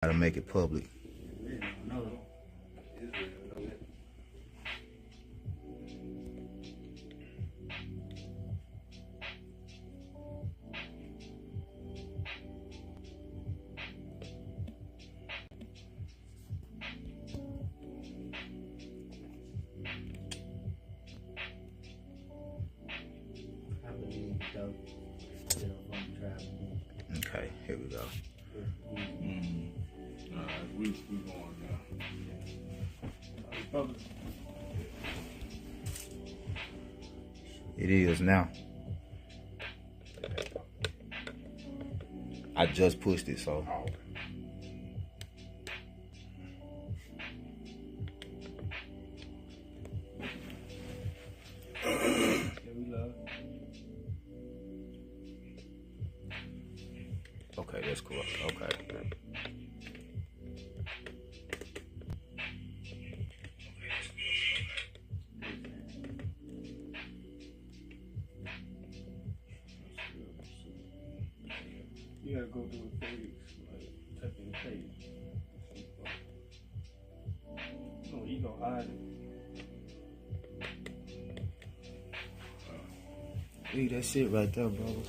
Gotta make it public. Okay, here we go. Alright, we going now. It is now. I just pushed it, so. Okay, that's cool. Okay. You gotta go through the page, like typing the page. No, you gonna hide it. Hey, that's it right there, brothers.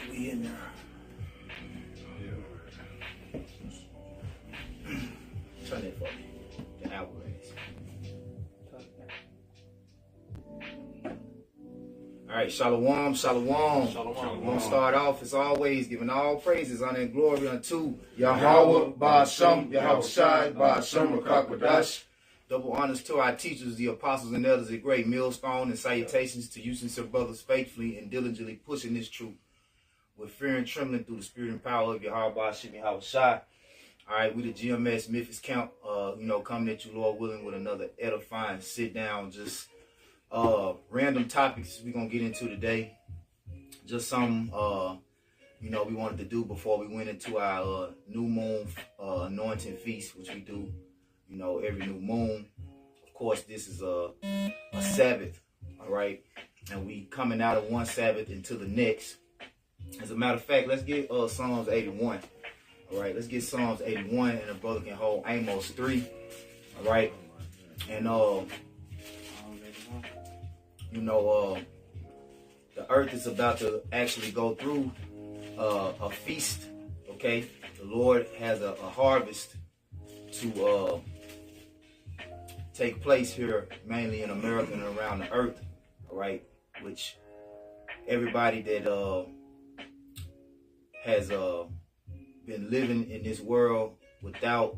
We in there. Turn it for me. The algorithm. All right, shalom, shalom. We're going to start off, as always, giving all praises, honor, and glory unto Yahweh, Ba'ashem, Yahweh Shai, Ba'ashem, Rakakwadash. Double honors to our teachers, the apostles and elders, a great millstone, and salutations to you, sincere brothers, faithfully and diligently pushing this truth with fear and trembling through the spirit and power of Yahweh, Ba'ashem, Yahweh Shai. All right, we the GMS Memphis camp, coming at you, Lord willing, with another edifying sit down, just random topics we're gonna get into today. Just some we wanted to do before we went into our new moon anointing feast, which we do every new moon. Of course, this is a Sabbath, all right, and we coming out of one Sabbath into the next. As a matter of fact, let's get Psalms 81. All right, let's get Psalms 81, and the brother can hold Amos 3. All right, and the earth is about to actually go through a feast. Okay, the Lord has a harvest to take place here, mainly in America and around the earth. All right, which everybody that has been living in this world without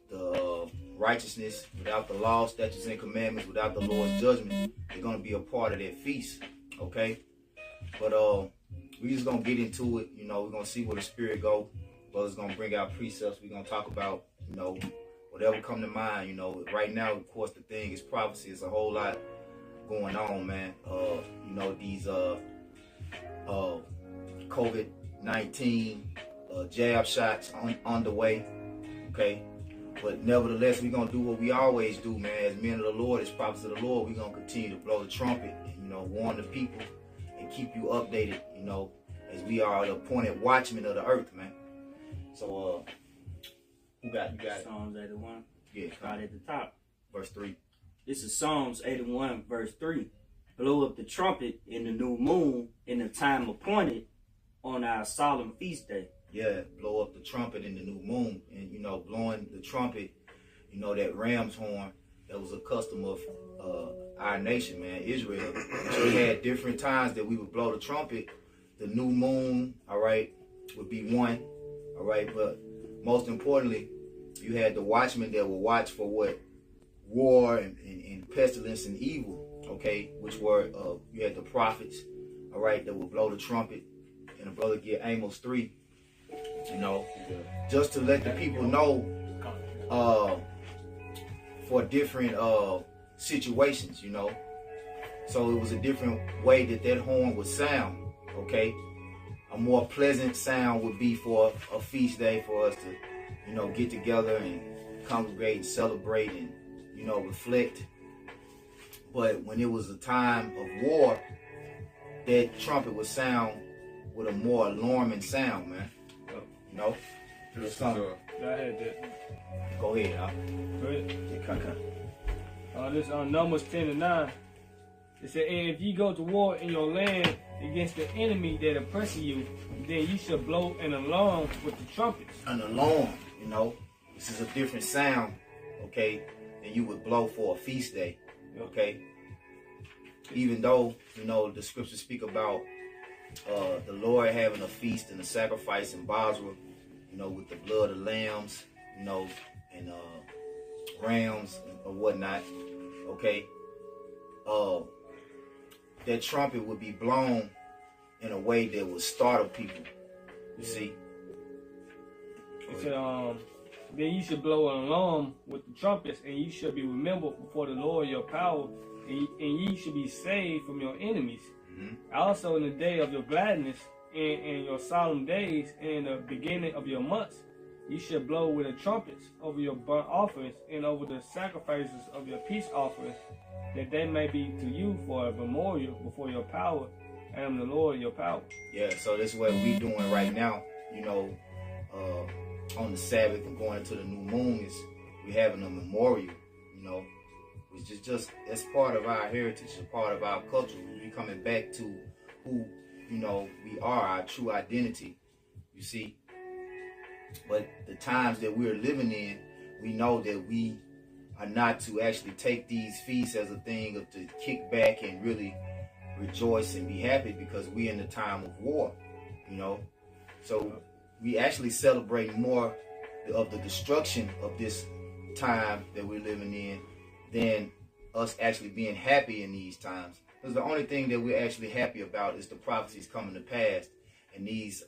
the righteousness, without the law, statutes, and commandments, without the Lord's judgment, they're going to be a part of that feast, okay? But we just going to get into it, we're going to see where the Spirit go. Brother's going to bring out precepts. We're going to talk about, whatever come to mind, Right now, of course, the thing is prophecy. It's a whole lot going on, man. These COVID-19 jab shots on the way, okay? But nevertheless, we're going to do what we always do, man. As men of the Lord, as prophets of the Lord, we're going to continue to blow the trumpet and, warn the people and keep you updated, as we are the appointed watchmen of the earth, man. So, you got it. Psalms 81. Yeah. Right at the top. Verse 3. This is Psalms 81, verse 3. Blow up the trumpet in the new moon in the time appointed on our solemn feast day. Yeah, blow up the trumpet in the new moon. And, blowing the trumpet, that ram's horn, that was a custom of our nation, man, Israel. So we had different times that we would blow the trumpet. The new moon, all right, would be one, all right. But most importantly, you had the watchmen that would watch for what? War and pestilence and evil, okay, which were, you had the prophets, all right, that would blow the trumpet. And the brother get Amos 3. Just to let the people know for different situations, So it was a different way that horn would sound, okay? A more pleasant sound would be for a feast day for us to, get together and congregate and celebrate and, reflect. But when it was a time of war, that trumpet would sound with a more alarming sound, man. You know? I had that. Go ahead, huh? Go ahead. This on Numbers 10:9. It said, and if ye go to war in your land against the enemy that oppresses you, then ye shall blow an alarm with the trumpets. An alarm, you know. This is a different sound, okay, than you would blow for a feast day, okay? Even though, you know, the scriptures speak about the Lord having a feast and a sacrifice in Basra, you know, with the blood of lambs, you know, and rams or whatnot, okay? That trumpet would be blown in a way that would startle people, you see? It said, then ye should blow an alarm with the trumpets, and ye shall be remembered before the Lord your power, and ye shall be saved from your enemies. Also in the day of your gladness, and your solemn days, and the beginning of your months, ye shall blow with the trumpets over your burnt offerings, and over the sacrifices of your peace offerings, that they may be to you for a memorial before your power. I am the Lord your power. Yeah, so that's what we doing right now, you know, on the Sabbath and going into the new moon is we having a memorial, you know, which is just, that's part of our heritage, a part of our culture. We coming back to who, you know, we are, our true identity, you see. But the times that we're living in, we know that we are not to actually take these feasts as a thing of to kick back and really rejoice and be happy, because we're in the time of war, you know. So we actually celebrate more of the destruction of this time that we're living in than us actually being happy in these times. Because the only thing that we're actually happy about is the prophecies coming to pass, and these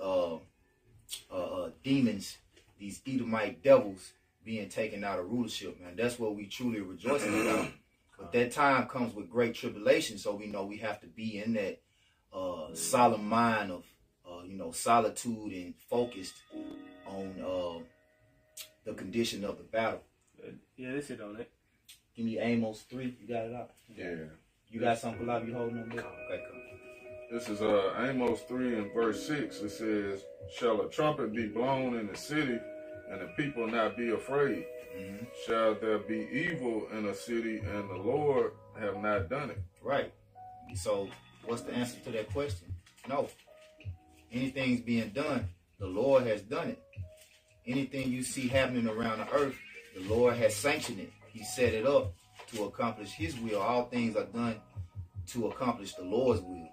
demons, these Edomite devils being taken out of rulership, man. That's what we truly rejoicing about. But that time comes with great tribulation, so we know we have to be in that solemn mind of you know, solitude and focused on the condition of the battle. Yeah, that's it on it. Give me Amos 3. You got it out? Yeah. You got something up you holding on there? Okay, come. This is Amos 3 and verse 6. It says, shall a trumpet be blown in the city, and the people not be afraid? Shall there be evil in a city, and the Lord have not done it? Right. So what's the answer to that question? No. Anything's being done, the Lord has done it. Anything you see happening around the earth, the Lord has sanctioned it. He set it up to accomplish his will. All things are done to accomplish the Lord's will.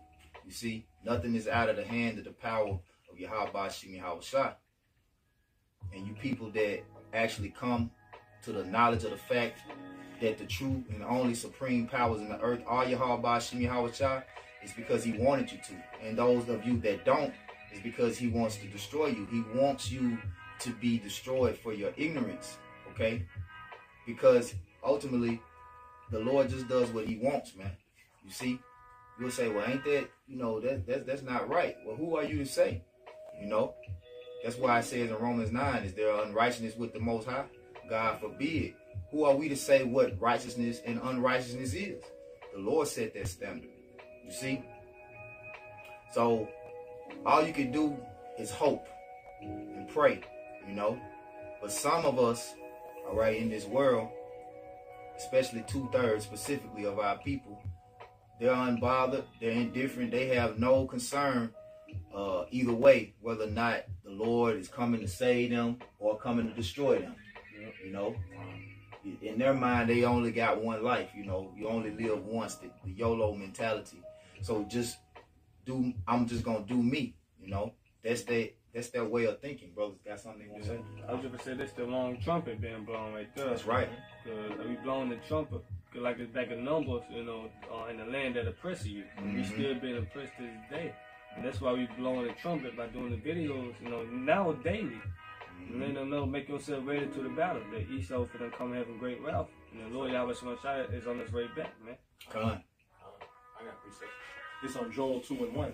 You see, nothing is out of the hand of the power of Yahweh Shem Yahweh. And you people that actually come to the knowledge of the fact that the true and only supreme powers in the earth are Yahweh Shem Yahweh, it's because he wanted you to. And those of you that don't, it's because he wants to destroy you. He wants you to be destroyed for your ignorance, okay? Because ultimately, the Lord just does what he wants, man. You see? You'll say, well, ain't that, you know, that's not right. Well, who are you to say? You know? That's why it says in Romans 9, is there unrighteousness with the Most High? God forbid. Who are we to say what righteousness and unrighteousness is? The Lord set that standard. You see? So, all you can do is hope and pray, you know? But some of us, all right, in this world, especially 2/3 specifically of our people, they're unbothered, they're indifferent, they have no concern either way, whether or not the Lord is coming to save them or coming to destroy them. You know, in their mind, they only got one life. You know, you only live once. The YOLO mentality. So I'm just gonna do me. You know, that's their way of thinking. Brothers got something they want to say? I was just gonna say that's the long trumpet being blown right there. That's right. Because we blowing the trumpet like it's back in Numbers, you know, in the land that oppresses you. We still being oppressed to this day. And that's why we blowing the trumpet by doing the videos, you know, now daily. And let them know, make yourself ready to the battle. That Esau for them come having great wealth. And the Lord Yahweh Shemashai is on his way back, man. Come on. I got precept. This on Joel 2 and 1.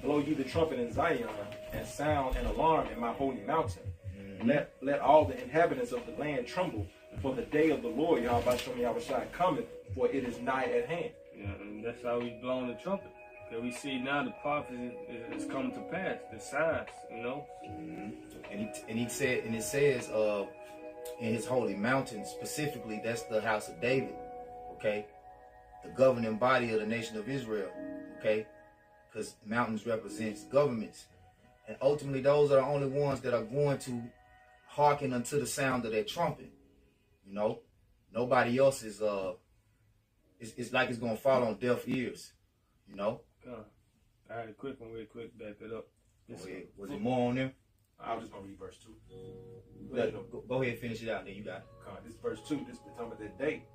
Blow ye the trumpet in Zion, and sound an alarm in my holy mountain. Let all the inhabitants of the land tremble, for the day of the Lord Yahweh Shem Yahweh cometh, for it is nigh at hand. Yeah, and that's how we blowing the trumpet. That we see now the prophecy is coming to pass, the signs, you know. And he said, and it says, in his holy mountain specifically, that's the house of David, okay, the governing body of the nation of Israel, okay, because mountains represents governments, and ultimately those are the only ones that are going to hearken unto the sound of that trumpet. You know, nobody else is it's like it's gonna fall on deaf ears. You know. All right, quick one, real quick, back that up. Was there more on there? I was just gonna read verse 2. Go ahead, finish it out. Then you got it. This is verse 2. This is talking about that day.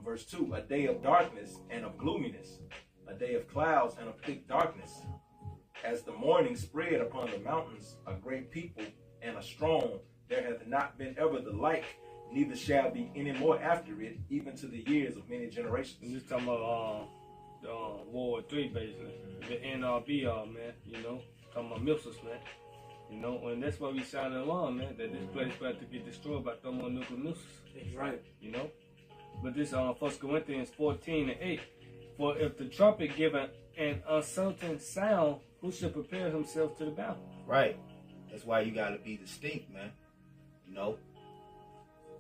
Verse 2: a day of darkness and of gloominess, a day of clouds and of thick darkness. As the morning spread upon the mountains, a great people and a strong, there hath not been ever the like, neither shall be any more after it, even to the years of many generations. We're just talking about World War III, basically. The NRB, man, you know, talking about missiles, man. You know, and that's why we sounded alarm, man, that this place about to get destroyed by thermonuclear missiles. That's right. You know? But this 1 Corinthians 14:8. For if the trumpet give an uncertain sound, who should prepare himself to the battle? Right. That's why you gotta be distinct, man. You know?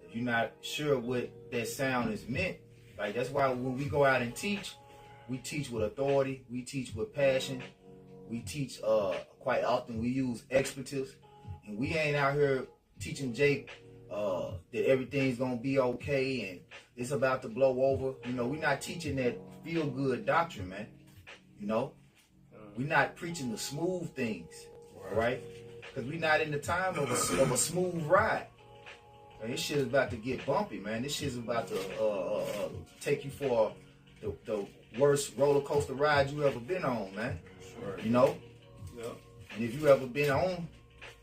If you're not sure what that sound is meant, like that's why when we go out and teach, we teach with authority, we teach with passion, we teach quite often we use expletives, and we ain't out here teaching Jake that everything's gonna be okay and it's about to blow over. You know, we're not teaching that feel-good doctrine, man. You know, we're not preaching the smooth things, right? Because we're not in the time of a smooth ride. Man, this shit is about to get bumpy, man. This shit is about to take you for the worst roller coaster ride you ever been on, man. You know? Yeah. And if you ever been on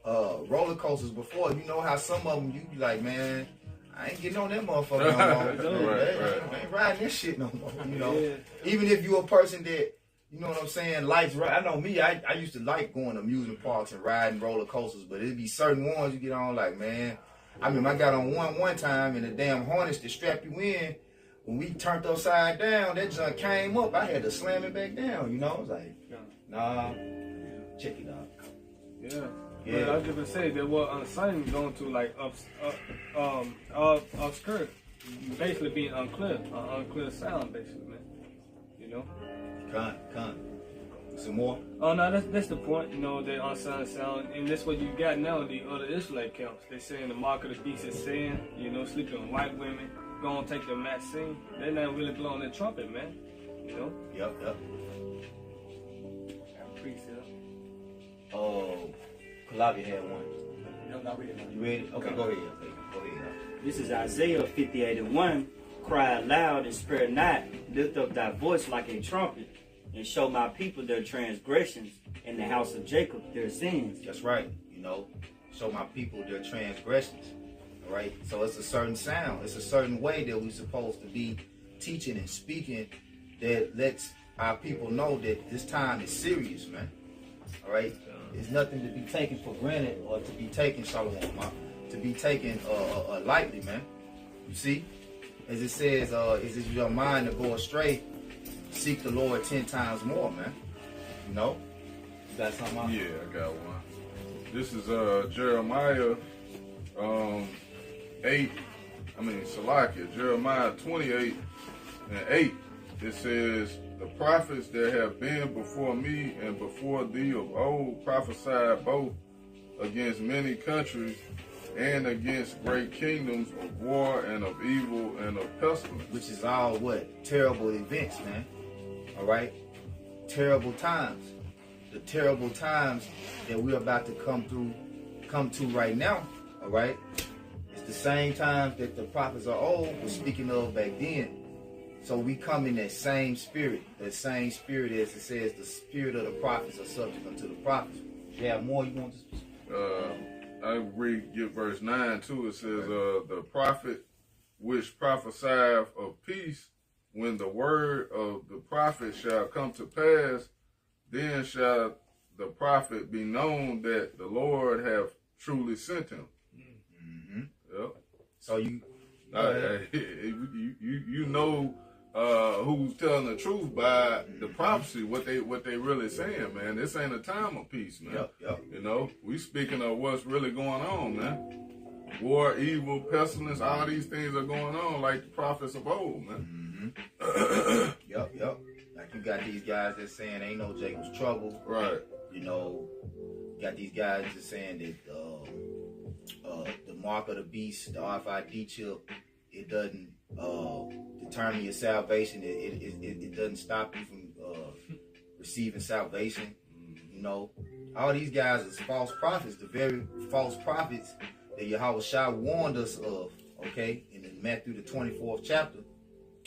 roller coasters before, you know how some of them you be like, man, I ain't getting on that motherfucker no more. I ain't riding this shit no more. You know, even if you a person that, you know what I'm saying, likes ride. I know me, I used to like going to amusement parks and riding roller coasters, but it'd be certain ones you get on like, man. I mean, I got on one time and the damn harness that strap you in. When we turned upside down, that junk came up. I had to slam it back down. You know, I was like, nah, check it out. Yeah. Yeah, I was just gonna say that what uncertain going to like obscure, basically being unclear sound, basically, man. You know. Con. Some more. Oh no, that's the point. You know, the uncertain sound, and that's what you got now in the other Israelite camps. They saying the mark of the beast is sin. You know, sleeping with white women, gonna take the vaccine. They're not really blowing the trumpet, man. You know. Yep. Oh. Kalavia had one. No, not ready. You ready? Okay, go ahead. Go ahead. This is Isaiah 58:1. Cry aloud and spare not. Lift up thy voice like a trumpet, and show my people their transgressions, and the house of Jacob their sins. That's right. You know, show my people their transgressions. All right. So it's a certain sound. It's a certain way that we're supposed to be teaching and speaking that lets our people know that this time is serious, man. All right. It's nothing to be taken for granted or to be taken, Shalom, to be taken lightly, man. You see? As it says, is it your mind to go astray? Seek the Lord 10 times more, man. You know? You got something else? Yeah, I got one. This is Jeremiah 28:8. It says, the prophets that have been before me and before thee of old prophesied both against many countries and against great kingdoms of war and of evil and of pestilence. Which is all what? Terrible events, man. All right? Terrible times. The terrible times that we're about to come to right now, all right? It's the same times that the prophets of old were speaking of back then. So we come in that same spirit as it says the spirit of the prophets are subject unto the prophets. You have more you want to I get verse 9 too. It says, the prophet which prophesieth of peace, when the word of the prophet shall come to pass, then shall the prophet be known that the Lord have truly sent him. Mm-hmm. Yep. So you you know who's telling the truth by the prophecy, what they really saying, man. This ain't a time of peace, man. Yep. You know, we speaking of what's really going on, man. War, evil, pestilence, all these things are going on like the prophets of old, man. Yep. Like you got these guys that saying ain't no Jacob's trouble. Right. You know, you got these guys that saying that the mark of the beast, the RFID chip, it doesn't determine your salvation. It doesn't stop you from receiving salvation. You know, all these guys is false prophets, the very false prophets that Yahweh Shai warned us of, okay, in Matthew the 24th chapter,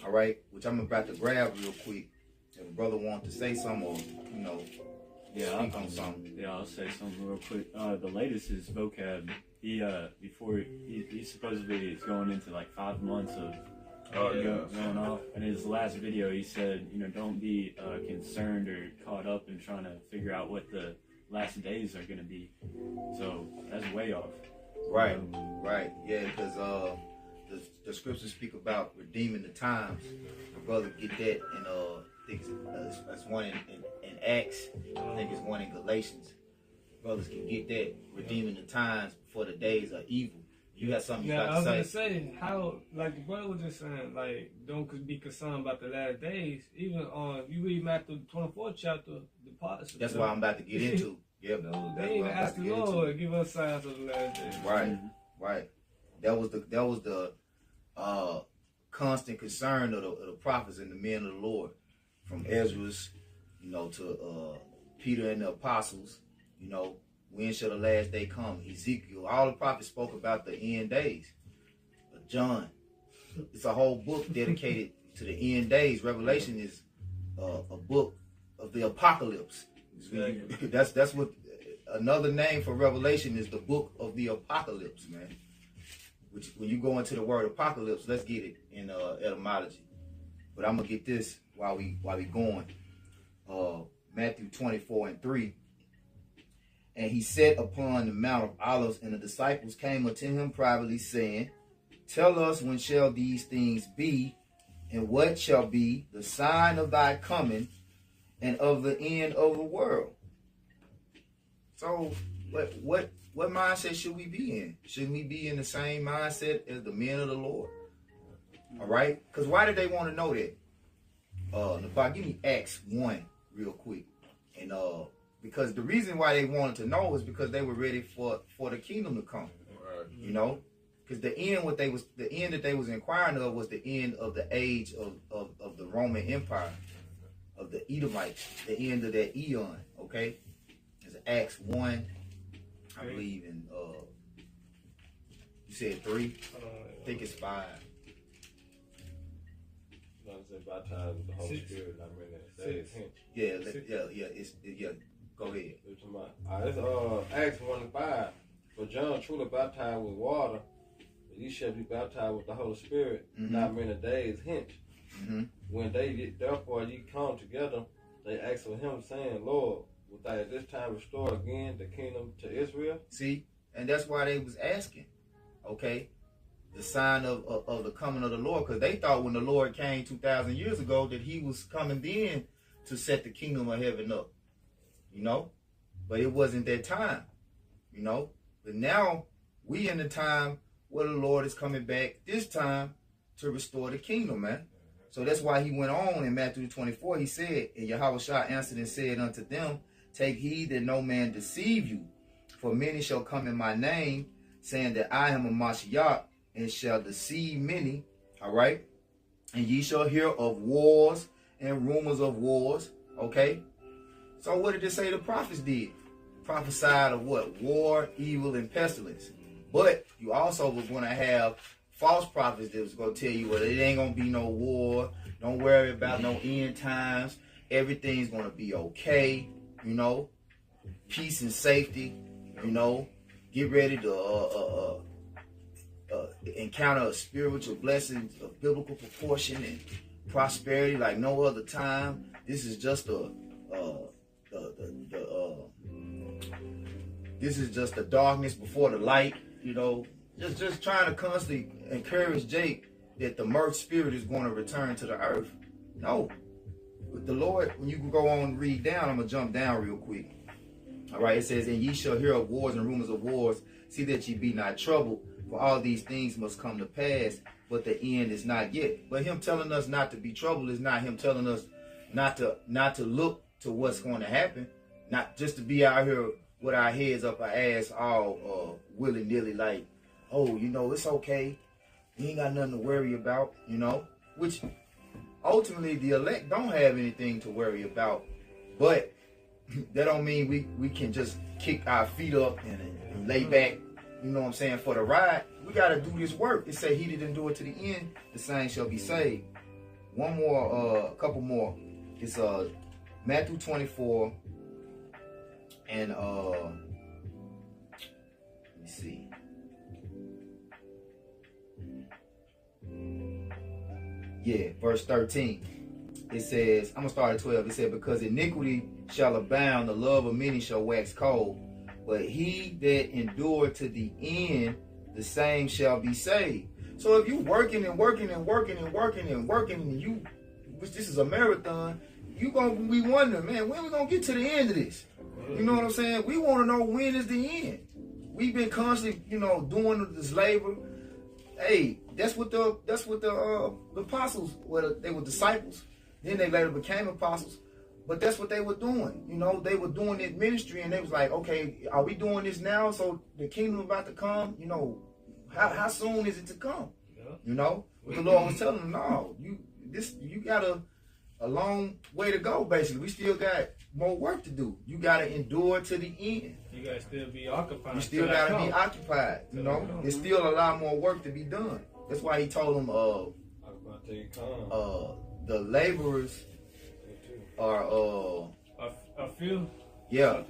all right, which I'm about to grab real quick. If a brother wants to say something or, you know, speak on something. Yeah, I'll say something real quick. The latest is vocab. He supposedly is going into like 5 months of going off. In his last video, he said, you know, don't be concerned or caught up in trying to figure out what the last days are going to be. So that's way off. Right. Yeah, because the scriptures speak about redeeming the times. The brother get that in I think that's one in Acts. I think it's one in Galatians. Brothers can get that, redeeming the times before the days are evil. You got something you got to say? I was gonna say how, like the brother was just saying, like don't be concerned about the last days. Even if you read Matthew 24th chapter, the parts. That's what I'm about to get into. Yep. No, they even asked the Lord to give us signs of the last days. Right. That was the constant concern of the prophets and the men of the Lord, from Ezra's, you know, to Peter and the apostles. You know, when shall the last day come? Ezekiel, all the prophets spoke about the end days. John, it's a whole book dedicated to the end days. Revelation is a book of the apocalypse. Exactly. That's what another name for Revelation is, the book of the apocalypse, man. Which when you go into the word apocalypse, let's get it in etymology. But I'm gonna get this while we going. Matthew 24:3. And he sat upon the Mount of Olives, and the disciples came unto him privately, saying, Tell us, when shall these things be, and what shall be the sign of thy coming and of the end of the world? So what mindset should we be in? Shouldn't we be in the same mindset as the men of the Lord? All right? Because why did they want to know that? Nabal, give me Acts 1 real quick. And because the reason why they wanted to know is because they were ready for the kingdom to come. Right. You know? Because the end that they was inquiring of was the end of the age of the Roman Empire, of the Edomites, the end of that eon, okay? It's Acts 1, I believe in you said 3? I think it's 5. Baptized with the Holy Spirit, I mean that is hint. Yeah, go ahead. It's Acts 1:5. But John truly baptized with water, but ye shall be baptized with the Holy Spirit, not many days hence. When therefore ye come together, they asked of him, saying, Lord, wilt thou at this time restore again the kingdom to Israel? See, and that's why they was asking, okay, the sign of the coming of the Lord, because they thought when the Lord came 2,000 years ago that he was coming then to set the kingdom of heaven up, you know, but it wasn't that time, you know. But now we in the time where the Lord is coming back this time to restore the kingdom, man. So that's why he went on in Matthew 24. He said, and Yahweh Shai answered and said unto them, Take heed that no man deceive you, for many shall come in my name, saying that I am a Mashiach, and shall deceive many. All right. And ye shall hear of wars and rumors of wars. Okay. So what did it say the prophets did? Prophesied of what? War, evil, and pestilence. But you also was going to have false prophets that was going to tell you, well, it ain't going to be no war. Don't worry about no end times. Everything's going to be okay. You know, peace and safety. You know, get ready to encounter a spiritual blessing of biblical proportion and prosperity like no other time. This is just this is just the darkness before the light. You know, just trying to constantly encourage Jake that the mirth spirit is going to return to the earth. No. With the Lord, when you can go on and read down, I'm going to jump down real quick. All right, it says, and ye shall hear of wars and rumors of wars. See that ye be not troubled, for all these things must come to pass, but the end is not yet. But him telling us not to be troubled is not him telling us not to look to what's going to happen, not just to be out here with our heads up our ass all willy-nilly like, oh, you know, it's okay. You ain't got nothing to worry about, you know, which ultimately the elect don't have anything to worry about, but that don't mean we can just kick our feet up and lay back, you know what I'm saying, for the ride. We got to do this work. It say he didn't do it to the end, the same shall be saved. One more, a couple more. It's Matthew 24 and let me see. Yeah, verse 13. It says, I'm going to start at 12. It said, because iniquity shall abound, the love of many shall wax cold. But he that endureth to the end, the same shall be saved. So if you working and working and working and working and working, and you, which this is a marathon, you going to be wondering, man, when we going to get to the end of this? You know what I'm saying? We want to know when is the end. We've been constantly, you know, doing this labor. Hey, that's what the apostles were. They were disciples. Then they later became apostles. But that's what they were doing. You know, they were doing this ministry, and they was like, okay, are we doing this now? So the kingdom about to come, you know, how soon is it to come? Yeah. You know? The Lord was telling them, no, you got a long way to go, basically. We still got more work to do. You got to endure to the end. You got to still be occupied. You still got to be occupied, you know? There's still a lot more work to be done. That's why he told them, the laborers are a few. Yeah.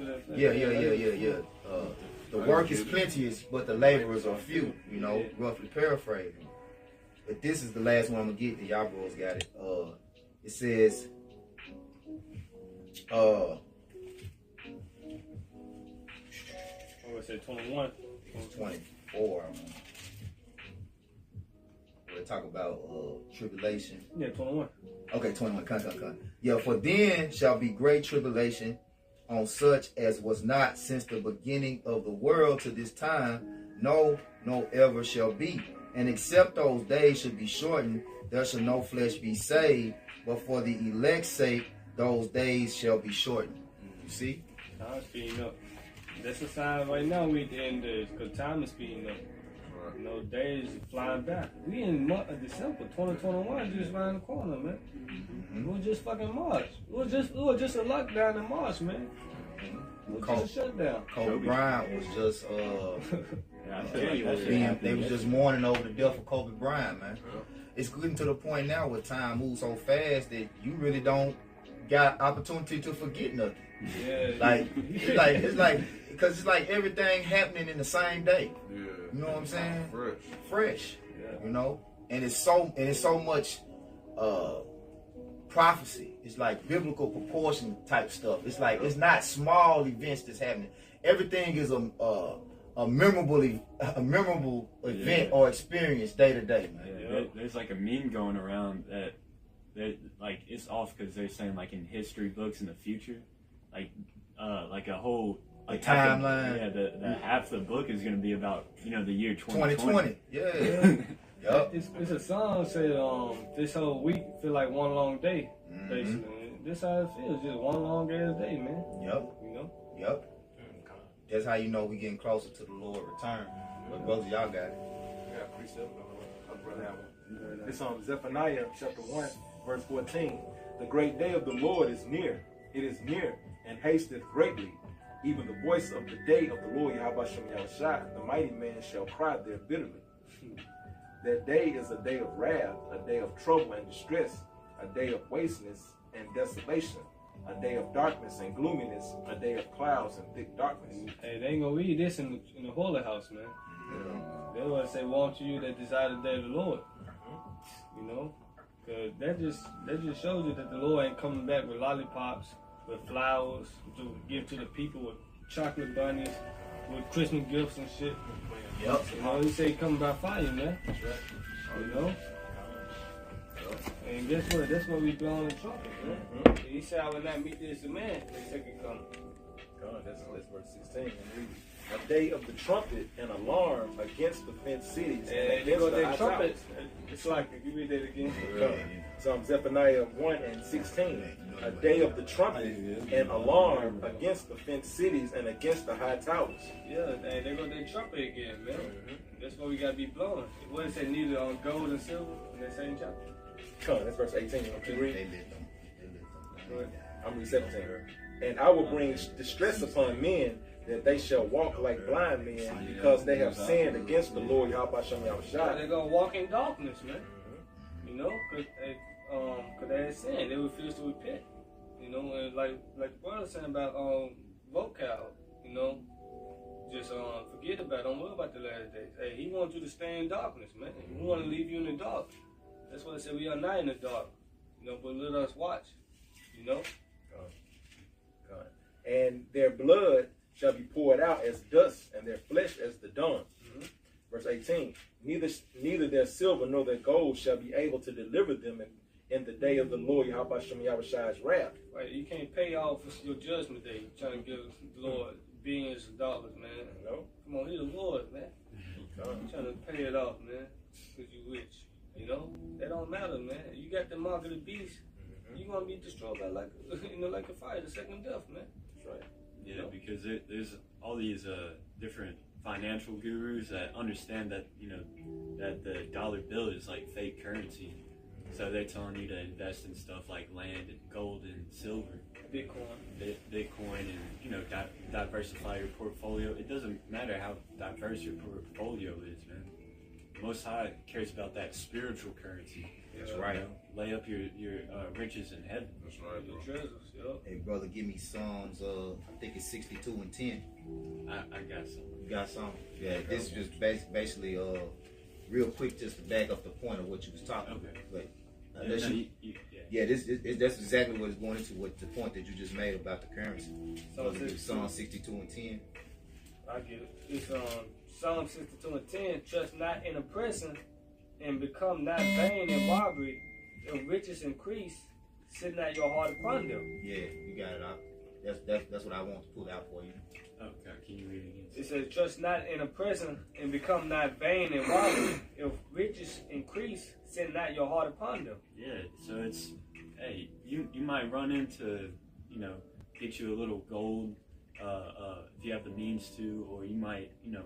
The work is plenteous, but the laborers are few. You know, roughly paraphrasing. But this is the last one I'm gonna get. Y'all boys got it. It says, I would say 21. It's 24. We'll talk about tribulation. Yeah, 21. Okay, 21. Come. Yeah, for then shall be great tribulation on such as was not since the beginning of the world to this time, no ever shall be. And except those days should be shortened, there shall no flesh be saved, but for the elect's sake, those days shall be shortened. You see? Time is speeding up. That's a sign right now we at the end of this, because time is speeding up. You know, days flying back. We in month of December 2021, just around the corner, man. It was just fucking March. It was just a lockdown in March, man. It was just a shutdown. Kobe Bryant was just they was just mourning over the death of Kobe Bryant, man. It's getting to the point now where time moves so fast that you really don't got opportunity to forget nothing. Yeah. It's like because it's like everything happening in the same day. Yeah. You know what I'm saying? Fresh. Yeah. You know, and it's so much prophecy. It's like biblical proportion type stuff. It's like it's not small events that's happening. Everything is a memorable event or experience day to day, man. Yeah, there's like a meme going around that like it's off because they're saying like in history books in the future, like a whole like timeline. The half the book is going to be about the year 2020. Yeah. Yep. It's a song said this whole week feel like one long day. Basically, this how it feels, just one long ass day, man. Yep. You know. Yep. That's how you know we getting closer to the Lord return. But brothers, y'all got it. Yeah, precept. It's on Zephaniah chapter 1, verse 14. The great day of the Lord is near. It is near and hasteth greatly. Even the voice of the day of the Lord Yahweh Shem Yahushua, the mighty man shall cry there bitterly. That day is a day of wrath, a day of trouble and distress, a day of wasteness and desolation, a day of darkness and gloominess, a day of clouds and thick darkness. Hey, they ain't gonna read this in the holy house, man. They want to say, "Won't you that desire the day of the Lord?" You know, because that just shows you that the Lord ain't coming back with lollipops, with flowers to give to the people, with chocolate bunnies, with Christmas gifts and shit. Yep. You know, he say he coming by fire, man. That's right. You know, And guess what? That's when we blowing the trumpet, man. He said, I will not meet this man the second coming. God, that's verse 16. A day of the trumpet and alarm against the fenced cities. And they go their trumpets. It's like, you read that again. Zephaniah 1 and 16. A day of the trumpet and alarm against the fenced cities and against the high towers. Yeah, and they go their trumpet again, man. That's what we got to be blowing. What it say, neither on gold and silver in that same chapter? Come on, that's verse 18. You read? I'm reading 17. And I will bring distress upon men, that they shall walk like blind men, because they have sinned against the Lord Yahweh Shem Yahushua. They're going to walk in darkness, man. You know, because they had sinned. They refuse to repent. You know, and like the brother saying about vocal, you know, just forget about it. Don't worry about the last days. Hey, he wants you to stay in darkness, man. He want to leave you in the dark. That's why I said we are not in the dark. You know, but let us watch. You know? God. And their blood shall be poured out as dust, and their flesh as the dung. Verse 18. Neither their silver nor their gold shall be able to deliver them in the day of the Lord Yahweh Shem Yahushua's wrath. Right, you can't pay off your judgment day. You're trying to give the Lord billions of dollars, man. No? Come on, he's the Lord, man. You're trying to pay it off, man, because you rich. You know, that don't matter, man. You got the mark of the beast. You're gonna be destroyed by like a fire, the second death, man. That's right. Yeah, because there's all these different financial gurus that understand that, you know, that the dollar bill is like fake currency. So they're telling you to invest in stuff like land and gold and silver, Bitcoin, and, you know, diversify your portfolio. It doesn't matter how diverse your portfolio is, man. Most High cares about that spiritual currency. That's right. You know, lay up your riches in heaven. That's right. Your treasures, yo. Hey, brother, give me Psalms, I think it's 62 and 10. I got some. You got some? Yeah, this is just basically, real quick, just to back up the point of what you was talking about. But, that's exactly what is going into what the point that you just made about the currency. Psalm 62 and 10. I get it. It's Psalm 62 and 10. Trust not in oppression, and become not vain in robbery. If riches increase, sit not your heart upon them. Yeah, you got it out. That's what I want to pull out for you. Okay, can you read it again? It says, trust not in oppression, and become not vain in robbery. If riches increase, set not your heart upon them. Yeah, so it's, hey, you might run into, you know, get you a little gold if you have the means to, or you might, you know,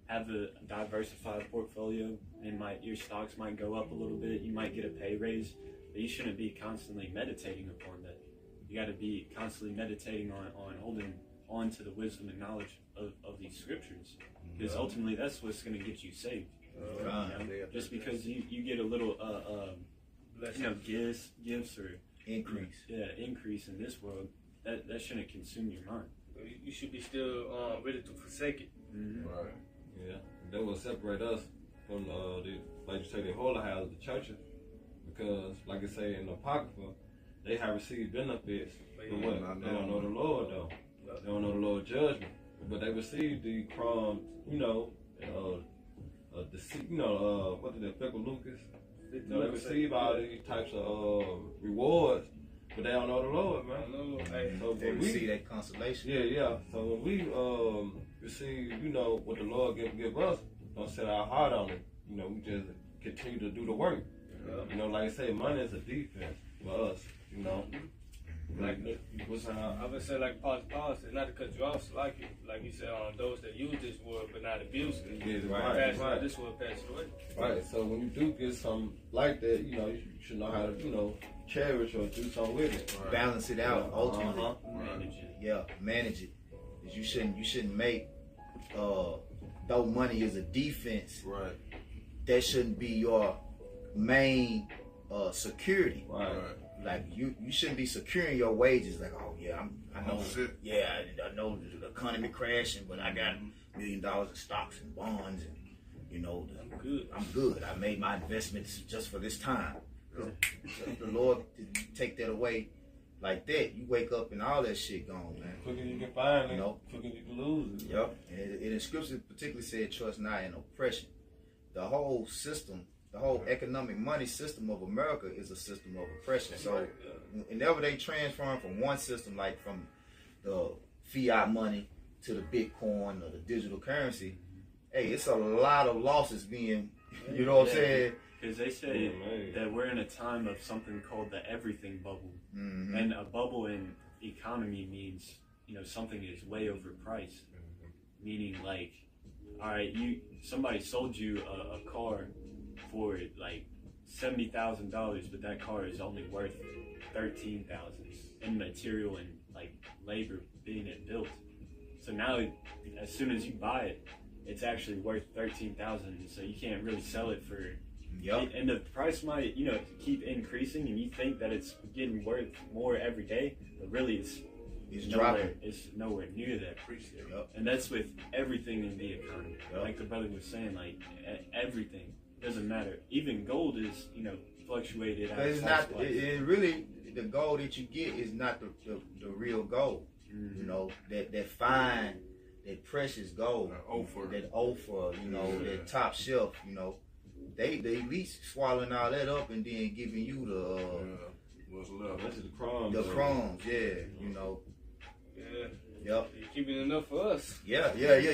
have a diversified portfolio, and your stocks might go up a little bit. You might get a pay raise, but you shouldn't be constantly meditating upon that. You got to be constantly meditating on holding on to the wisdom and knowledge of these scriptures, because ultimately that's what's going to get you saved. You know? Just because you get a little you know, gifts or increase in this world, that shouldn't consume your mind. You should be still ready to forsake it. Right. Yeah. That will separate us from like you say, the holy house, the churches, because like I say in the Apocrypha, they have received benefits, but what? They don't know the Lord though. They don't know the Lord's judgment, but they received the crumbs, you know, what did they, Feckle Lucas? You know, they receive all these types of rewards, but they don't know the Lord, man. So they receive that consolation. Yeah. So when we receive, you know, what the Lord give us, don't set our heart on it. You know, we just continue to do the work. You know, like I say, money is a defense for us. You know, like I would say, like Paul said, not to cut you off, like you said, those that use this word but not abuse it. Yeah, right. This word passed away. Right. So when you do get something like that, you know, you should know how to, you know, cherish or do something with it. Right. Balance it out. Ultimately, Manage it. Yeah, manage it. You shouldn't make though money is a defense. Right. That shouldn't be your main security. Right. Like you shouldn't be securing your wages. Like, oh yeah, I know the economy crashing, but I got $1 million in stocks and bonds, and you know I'm good. I made my investments just for this time. The Lord take that away like that. You wake up and all that shit gone, man. Quicker you can find it, quicker you can lose it. Yep. And in Scripture particularly said, trust not in oppression. The whole system the whole economic money system of America is a system of oppression. So whenever they transform from one system, like from the fiat money to the Bitcoin or the digital currency, hey, it's a lot of losses being, you know what I'm saying? Because they say that we're in a time of something called the everything bubble. Mm-hmm. And a bubble in economy means, you know, something is way overpriced. Meaning like, all right, somebody sold you a car for like $70,000, but that car is only worth $13,000 in material and like labor being it built. So now, as soon as you buy it, it's actually worth $13,000. So you can't really sell it for. Yep. And the price might, you know, keep increasing, and you think that it's getting worth more every day, but really it's nowhere. It's nowhere near that. Yep. And that's with everything in the economy. Yep. Like the brother was saying, like everything doesn't matter. Even gold is, you know, fluctuated. It's not. It really, the gold that you get is not the real gold. Mm-hmm. You know, that fine, that precious gold, that Ophir, you know, that top shelf, you know. They at least swallowing all that up and then giving you the what's left? That's the crumbs. The crumbs, yeah, you know. Yeah. Yep. You're keeping enough for us. Yeah,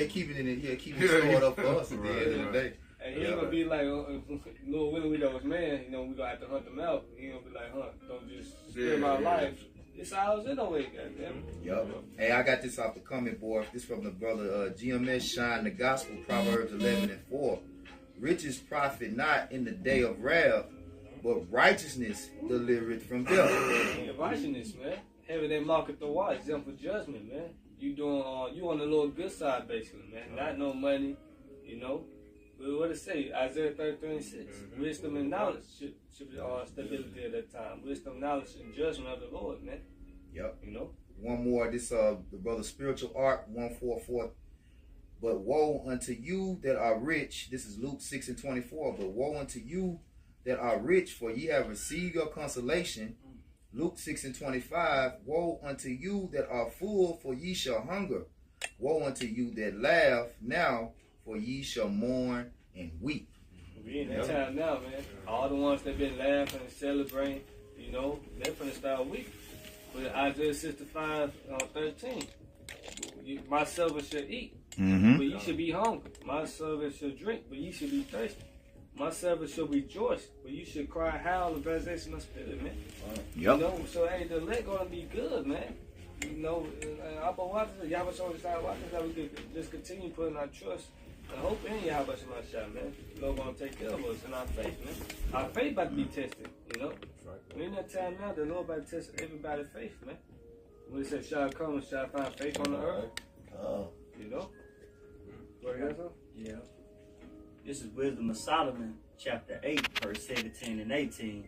keeping it stored up for us at the end of the day. And he ain't gonna be like Lil Willie with those man, you know, we gonna have to hunt them out. He gonna be like, don't just spend my life. It's ours anyway, goddamn. Yep. Hey, I got this off the comment board. This from the brother GMS Shine the Gospel, Proverbs 11:4. Riches profit not in the day of wrath, but righteousness delivereth from death. Yeah, righteousness, man. Having that market the wise, exempt for judgment, man. You doing you on the little good side, basically, man. Not no money, you know. But what it say? Isaiah 33:6. Wisdom and knowledge should be stability at that time. Wisdom, knowledge, and judgment of the Lord, man. Yep. You know. One more. This the brother Spiritual Art 144. But woe unto you that are rich. This is Luke 6:24. But woe unto you that are rich, for ye have received your consolation. Luke 6:25. Woe unto you that are full, for ye shall hunger. Woe unto you that laugh now, for ye shall mourn and weep. We in that time now, man. All the ones that been laughing and celebrating, you know, they're finna start weeping. But Isaiah 65:13. My servant shall eat, but ye should be hungry. My servant shall drink, but ye should be thirsty. My servant shall rejoice, but you should cry howl and vexation of spirit, man. Yep. You know, so hey, the leg gonna be good, man. You know, y'all we could just continue putting our trust and hope in Yahweh Shemashah, man. The Lord gonna take care of us in our faith, man. Our faith about to be tested, you know. We're in that time now, the Lord about to test everybody's faith, man. When he said, shall come and shall find faith on the earth, you know. What you got, son? Yeah. This is Wisdom of Solomon, chapter 8, verse 17 and 18.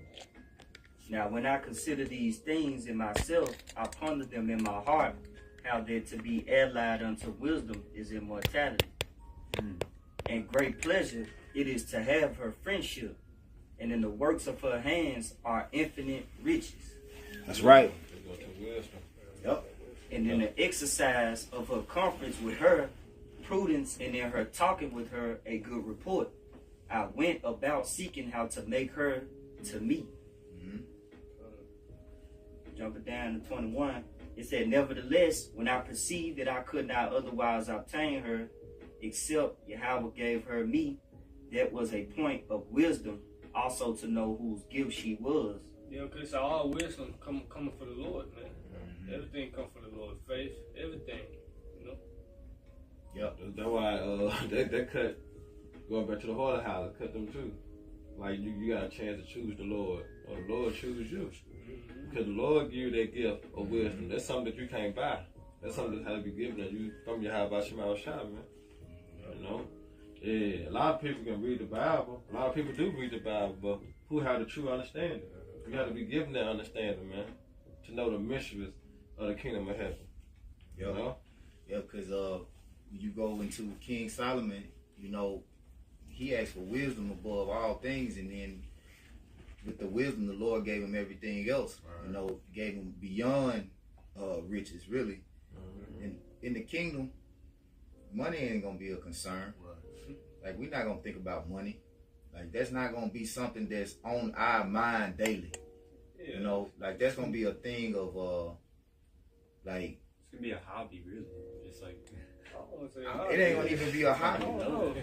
Now, when I consider these things in myself, I ponder them in my heart, how that to be allied unto wisdom is immortality. And great pleasure it is to have her friendship, and in the works of her hands are infinite riches. That's right. Yep. And in the exercise of her conference with her, prudence, and in her talking with her a good report, I went about seeking how to make her to me. Jumping down to 21, it said, nevertheless, when I perceived that I could not otherwise obtain her, except Yahweh gave her me, that was a point of wisdom, also to know whose gift she was. Yeah, because all wisdom coming from the Lord, man. Everything come from the Lord. Faith, everything, you know. Yep. That's why that cut, going back to the heart of house, cut them too. Like you got a chance to choose the Lord, or the Lord choose you. Because the Lord give you that gift of wisdom. That's something that you can't buy. That's something that has to be given to you from your Yahweh Shemashah, man. You know? Yeah, a lot of people can read the Bible. A lot of people do read the Bible, but who have the true understanding? You got to be given that understanding, man, to know the mysteries of the kingdom of heaven. Yep. You know? Yeah, because when you go into King Solomon, you know, he asked for wisdom above all things, and then with the wisdom, the Lord gave him everything else. Right. You know, gave him beyond riches, really. And in the kingdom, money ain't gonna be a concern. Right. Like, we're not gonna think about money. Like that's not gonna be something that's on our mind daily. Yeah. You know, like that's gonna be a thing of like It's gonna be a hobby, really. Just like it ain't gonna even be a hobby.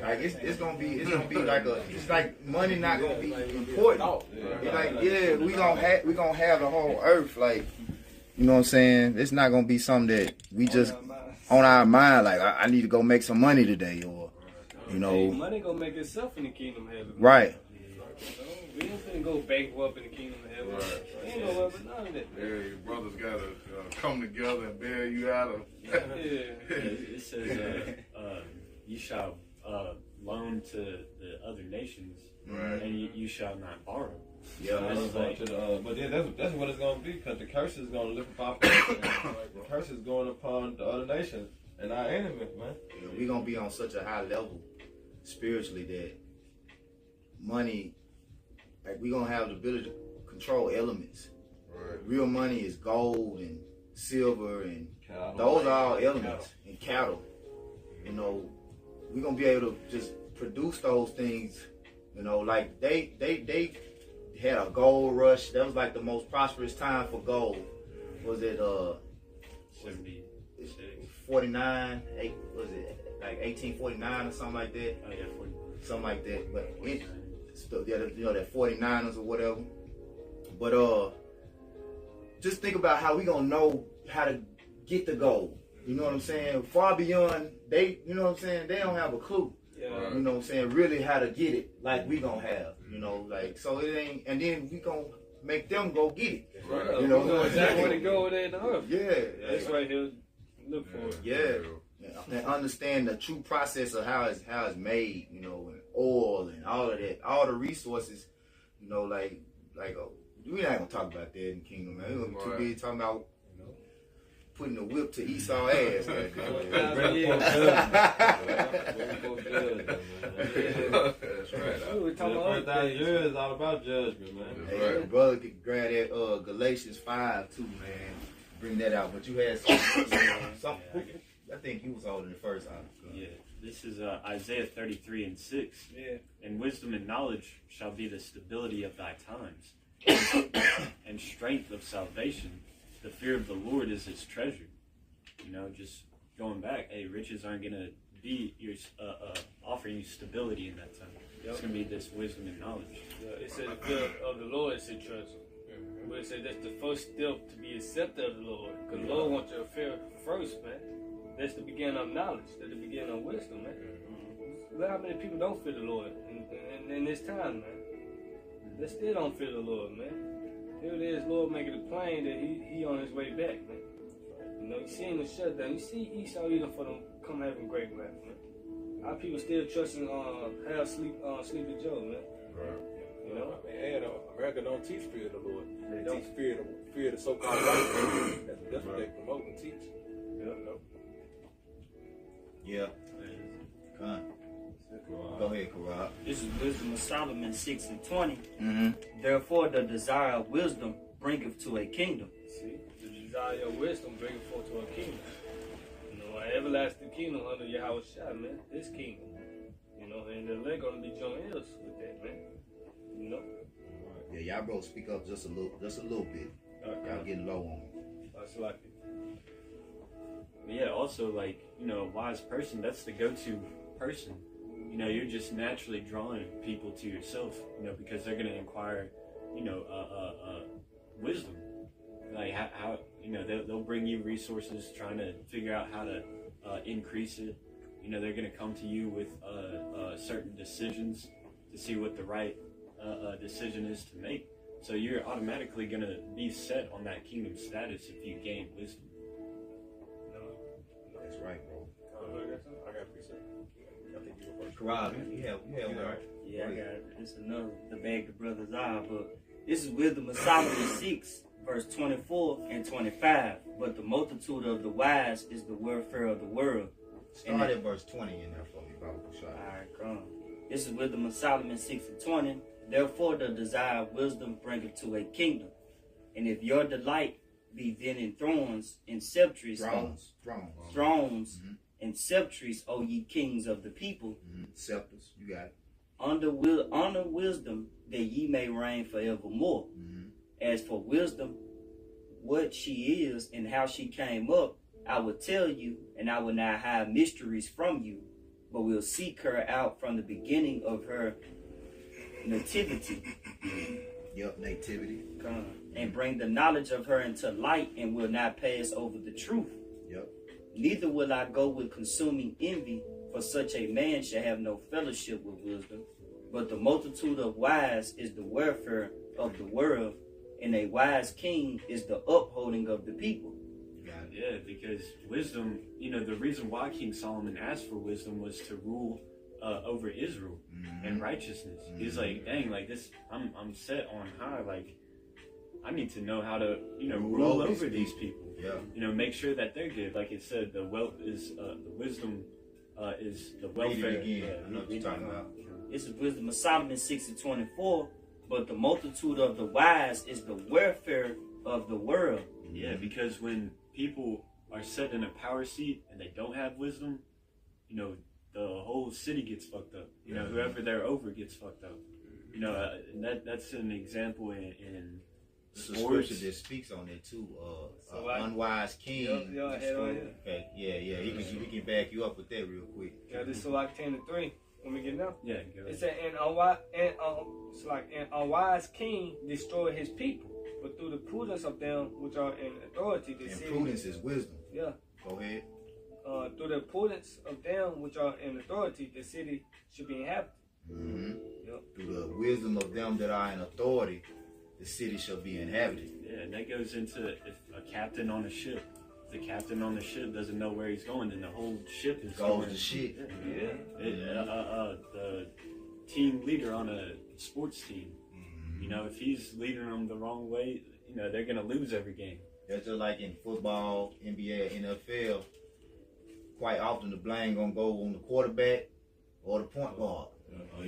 Like it's gonna be like it's like money not gonna be important. It's like we gonna have the whole earth, like, you know what I'm saying? It's not gonna be something that we just on our mind, like I need to go make some money today, or you know, money gonna make itself in the kingdom of heaven. Right. We ain't finna go bankrupt in the kingdom of heaven. Right. We ain't gonna worry about none of that. Yeah, your brothers gotta come together and bail you out of. It says, you shall loan to the other nations, Right. and you shall not borrow. Yeah, That's like, But yeah, that's what it's gonna be, because the curse is gonna lift up our nation. The curse is going upon the other nations and our enemies, man. Yeah, we gonna be on such a high level spiritually that money, like we gonna have the ability to control elements. Right. Real money is gold and silver, and Cattle. those are all elements, and cattle. You know, we gonna be able to just produce those things. You know, like they had a gold rush. That was like the most prosperous time for gold. Was it 76. 49? Was it like 1849 or something like that? Oh yeah, 40. Something like that. But that 49ers or whatever. But just think about how we gonna know how to get the gold. You know what I'm saying? Far beyond they, you know what I'm saying? They don't have a clue. Yeah. You know what I'm saying? Really how to get it like we gonna have. You know, like so it ain't, and then we gonna make them go get it. Right. You know, we know exactly where to go there in the earth. Yeah. That's right here. Look for it. Yeah. And understand the true process of how it's made, you know, and oil and all of that, all the resources, you know, like we're not gonna talk about that in the kingdom, man. We're gonna be too busy talking about, you know, putting the whip to Esau's ass. That's right. We were talking about 1,000 years is all about judgment, man. Hey, your brother could grab that Galatians 5 too, man. Bring that out. But you had some I think he was holding the first article. Yeah, this is Isaiah 33:6. Yeah. And wisdom and knowledge shall be the stability of thy times, and strength of salvation. The fear of the Lord is his treasure. You know, just going back, hey, riches aren't gonna be your offering you stability in that time. It's gonna be this wisdom and knowledge. It said the fear of the Lord is his treasure. But it said that's the first step to be accepted of the Lord. Because the Lord wants your fear first, man. That's the beginning of knowledge. That's the beginning of wisdom, man. Look how many people don't fear the Lord in this time, man. They still don't fear the Lord, man. Here it is, Lord making it plain that he on his way back, man. You know, you see him in shutdown. You see Esau even for them come having great wrath, man. Our people still trusting Sleepy Joe, man. Right. You know? And America don't teach fear of the Lord. They teach fear of the so-called right. That's what they promote and teach. Yeah. Come on. Go ahead, Karab. This is Wisdom of Solomon 6:20. Mm-hmm. Therefore, the desire of wisdom bringeth to a kingdom. See, the desire of wisdom bring forth to a kingdom. You know, an everlasting kingdom under Yahweh Shai, man. This kingdom. You know, and they're gonna be joint heirs with that, man. You know? Yeah, y'all bro, speak up just a little bit. Y'all getting low on me. That's like it. Yeah, also, like, you know, a wise person, that's the go-to person. You know, you're just naturally drawing people to yourself, you know, because they're going to inquire, you know, wisdom. Like, how you know, they'll bring you resources trying to figure out how to increase it. You know, they're going to come to you with certain decisions to see what the right decision is to make. So you're automatically going to be set on that kingdom status if you gain wisdom. That's right, bro. I got a precept. I think you were first. Karab, you have one, right? Yeah, I got it. It's another, the bag the brother's eye, but this is Wisdom of Solomon 6, verse 24 and 25. But the multitude of the wise is the welfare of the world. Start at verse 20 in there for me, Baba Kushai. Alright, come. This is Wisdom of Solomon 6:20. Therefore, the desire of wisdom bringeth to a kingdom. And if your delight be then in thrones and sceptres, Thrones. and sceptres, O ye kings of the people, Scepters, you got it. honor wisdom, that ye may reign forevermore. As for wisdom, what she is and how she came up, I will tell you, and I will not hide mysteries from you, but will seek her out from the beginning of her nativity. Yep, nativity. And bring the knowledge of her into light, and will not pass over the truth. Yep. Neither will I go with consuming envy, for such a man shall have no fellowship with wisdom. But the multitude of wise is the welfare of the world, and a wise king is the upholding of the people. Yeah, because wisdom, the reason why King Solomon asked for wisdom was to rule over Israel and righteousness. He's like, dang, like this, I'm set on high. Like, I need to know how to, rule over these people. Yeah. Make sure that they're good. Like it said, the wealth is the wisdom is the welfare. I know what you're talking about. This is Wisdom of Solomon 6:24. But the multitude of the wise is the welfare of the world. Yeah, because when people are set in a power seat and they don't have wisdom, the whole city gets fucked up. Whoever they're over gets fucked up. And that's an example in sports. Scripture that speaks on it too. So like, unwise king. Okay, yeah. He can back you up with that real quick. Yeah, this is like 10-3. When we get now, yeah, go it said, it's like an unwise king destroy his people, but through the prudence of them which are in authority, the city. Prudence is wisdom. Yeah. Go ahead. Through the prudence of them which are in authority, the city should be inhabited. Yep. Through the wisdom of them that are in authority, the city shall be inhabited. Yeah, and that goes into if a captain on a ship. The captain on the ship doesn't know where he's going, then the whole ship is goes to shit. The team leader on a sports team, if he's leading them the wrong way, they're gonna lose every game. That's just like in football, NBA, NFL. Quite often the blame gonna go on the quarterback or the point guard. Or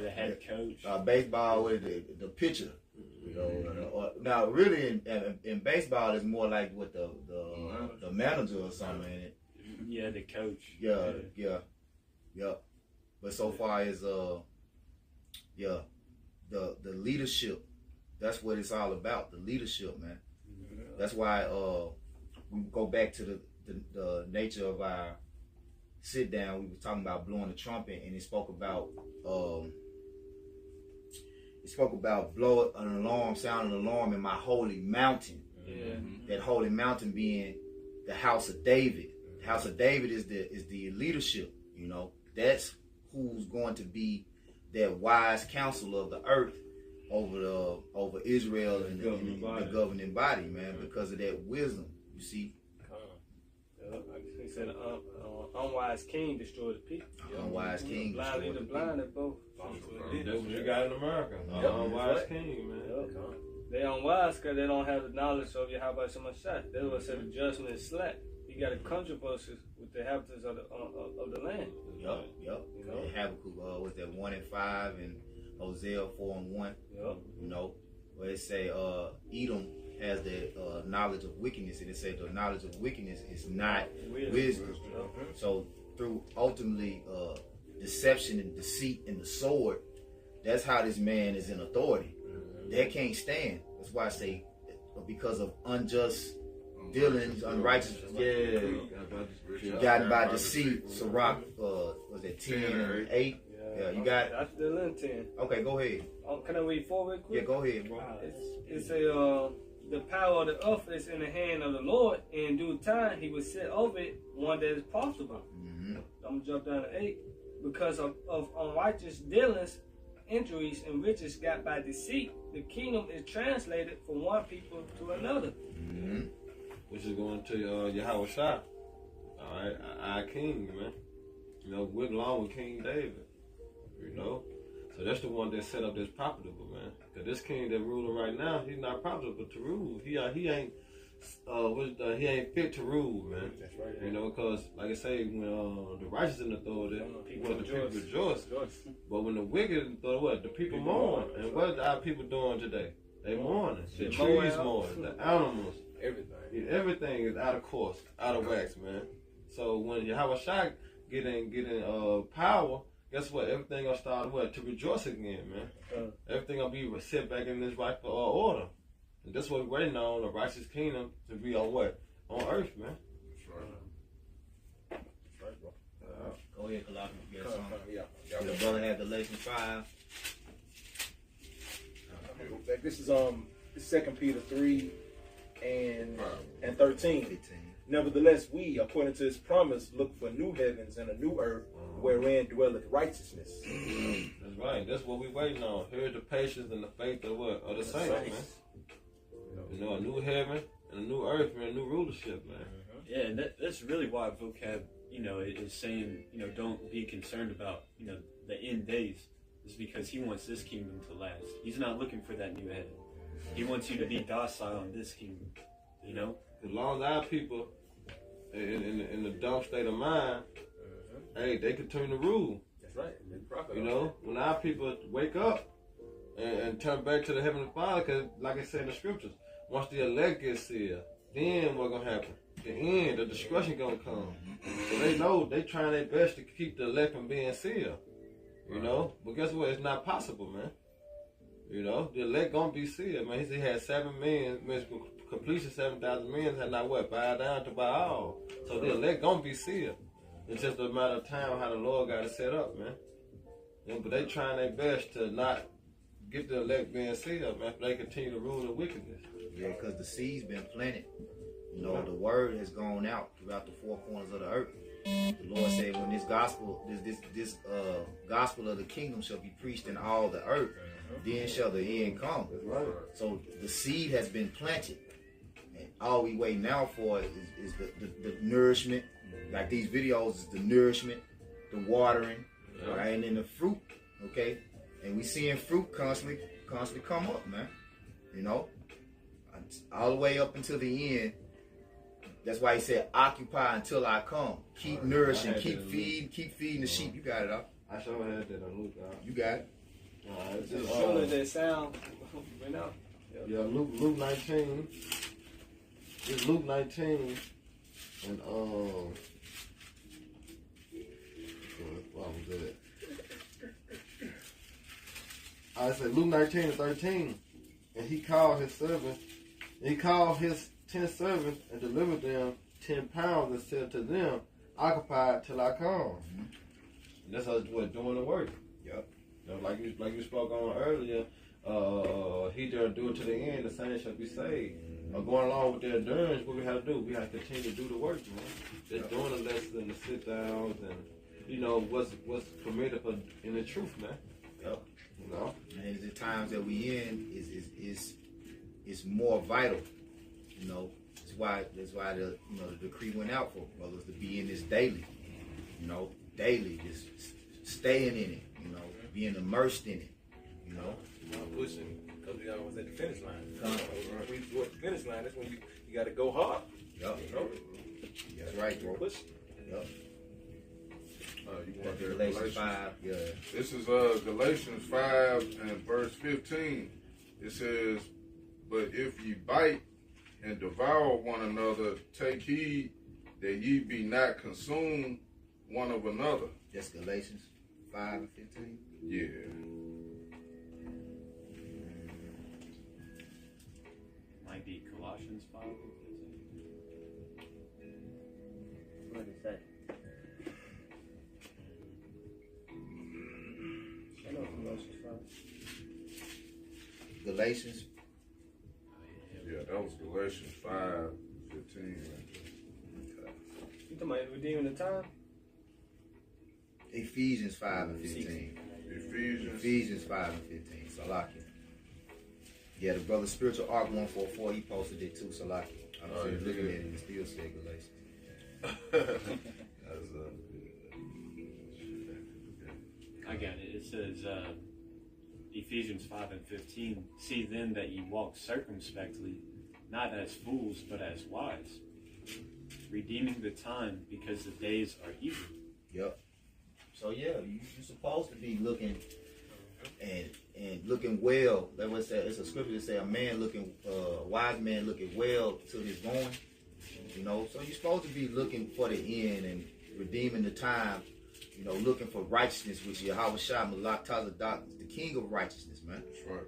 the head coach. Baseball with the pitcher. Now, really, in baseball, it's more like with the manager or something, ain't it? Yeah, the coach. Yeah. But so far as the leadership, that's what it's all about. The leadership, man. That's why we go back to the nature of our sit down. We were talking about blowing the trumpet, and it spoke about. He spoke about blow an alarm, sound an alarm in my holy mountain. That holy mountain being the house of David. The house of David is the leadership. That's who's going to be that wise counsel of the earth over Israel and the governing body, man, because of that wisdom. You see. He said, unwise king destroyed the people. Unwise king destroyed the people. Blind at both. That's what you got in America. Unwise king, man. They unwise because they don't have the knowledge of Yahweh Shemashah. That's what said the judgment is slack. You got a controversy with the inhabitants of the land. Yep. Habakkuk was that 1:5 and Hosea 4:1. Where it say Edom has the knowledge of wickedness, and it said the knowledge of wickedness is not wisdom. So through ultimately deception and deceit and the sword, that's how this man is in authority. They can't stand. That's why I say because of unjust dealings, unrighteous, gotten by deceit. Sirach, was it 10 and 8? Yeah, you got. I'm still in 10. Okay, go ahead. Can I read 4 real quick? Yeah, go ahead, bro. It's a the power of the earth is in the hand of the Lord. In due time, He will set over it one that is profitable. I'm gonna jump down to 8. Because of unrighteous dealings, injuries, and riches got by deceit, the kingdom is translated from one people to another. Which is going to Yahweh Shah. All right, our king, man. We're along with King David. So that's the one that set up this profitable, man. Cause this king that ruling right now, he's not profitable to rule. He ain't he ain't fit to rule, man. That's right. Because like I say, when the righteous in authority, the people rejoice. But when the wicked in authority, the people mourn. And what are our people doing today? They mourning. The trees mourning. The animals. Everything is out of course, out of wax, man. So when Yahweh Shai getting power, guess what? Everything gonna start what? To rejoice again, man. Everything gonna be set back in this rightful order. And that's what we're waiting on, the righteous kingdom to be on what? On earth, man. That's right, bro. Go ahead, Colossians. You got something? Yeah. The brother had Galatians 5. This is 2 Peter 3 and 13. 15. Nevertheless, we, according to his promise, look for new heavens and a new earth, wherein dwelleth righteousness. That's right. That's what we waiting on. Here's the patience and the faith of what? Of the saints, man. You know, a new heaven and a new earth, man, a new rulership, man. Yeah, and that's really why vocab, you know, is saying, you know, don't be concerned about, you know, the end days. It's because he wants this kingdom to last. He's not looking for that new heaven. He wants you to be docile in this kingdom, you know? As long as our people in the dumb state of mind, hey, they continue to rule. That's right. You know, when our people wake up and turn back to the Heavenly Father, because like I said in the scriptures, once the elect gets sealed, then what's going to happen? The end, the destruction going to come. So they know they trying their best to keep the elect from being sealed. You know? But guess what? It's not possible, man. You know? The elect going to be sealed, man. He had 7 men, completion 7,000 men had not what? Bowed down to Baal. So the elect going to be sealed. It's just a matter of time how the Lord got it set up, man. You know, but they trying their best to not get the elect being sealed, man. They continue to rule the wickedness. Yeah, because the seed's been planted. You know, the word has gone out throughout the 4 corners of the earth. The Lord said, when this gospel, this gospel of the kingdom shall be preached in all the earth, then shall the end come. That's right. So the seed has been planted, and all we wait now for is the nourishment. Like these videos is the nourishment, the watering, right, and then the fruit. Okay, and we seeing fruit constantly come up, man. You know, all the way up until the end. That's why he said, occupy until I come. Keep nourishing, keep feeding the sheep. You got it, up. I sure had that on Luke. You got it. Just showing that sound right now. Yeah, Luke 19. It's Luke 19. And what was that? I said Luke 19 and 13. And he called his servants. He called his 10 servants and delivered them 10 pounds and said to them, occupy till I come. And that's us doing the work. Yep. You know, like you spoke on earlier, he shall do it to the end, the saints shall be saved. Going along with their endurance, what we have to do, we have to continue to do the work, man. Just doing the lessons and the sit-downs and, you know, what's permitted in the truth, man. Yep. You know? And the times that we in is more vital. You know, that's why the decree went out for brothers to be in this daily. You know, daily, just staying in it. You know, being immersed in it. You know, Pushing because we always at the finish line. When we go at the finish line, that's when you got to go hard. Yep. You know? That's right, bro. Push. Yep. You want that Galatians 5. Yeah. This is Galatians 5 and verse 15. It says, but if ye bite and devour one another, take heed that ye be not consumed one of another. That's Galatians 5 and 15. Yeah. Might be Colossians 5 and 15. What is that? I know Colossians 5. Galatians. Yeah, that was Galatians 5, 15. You talking about redeeming the time? Ephesians 5 and 15. Ephesians 5 and 15. Salaki. Yeah, the brother Spiritual Arc 144, he posted it too, Salaki. I was looking at it and still said Galatians. I got it. It says, Ephesians 5 and 15, see then that ye walk circumspectly, not as fools, but as wise, redeeming the time because the days are evil. Yep. So yeah, you're supposed to be looking and looking well. That was it's a scripture that say a wise man looking well to his going. You know, so you're supposed to be looking for the end and redeeming the time, you know, looking for righteousness, which Yahweh Shai Malak Tazadak is the king of righteousness, man. That's right.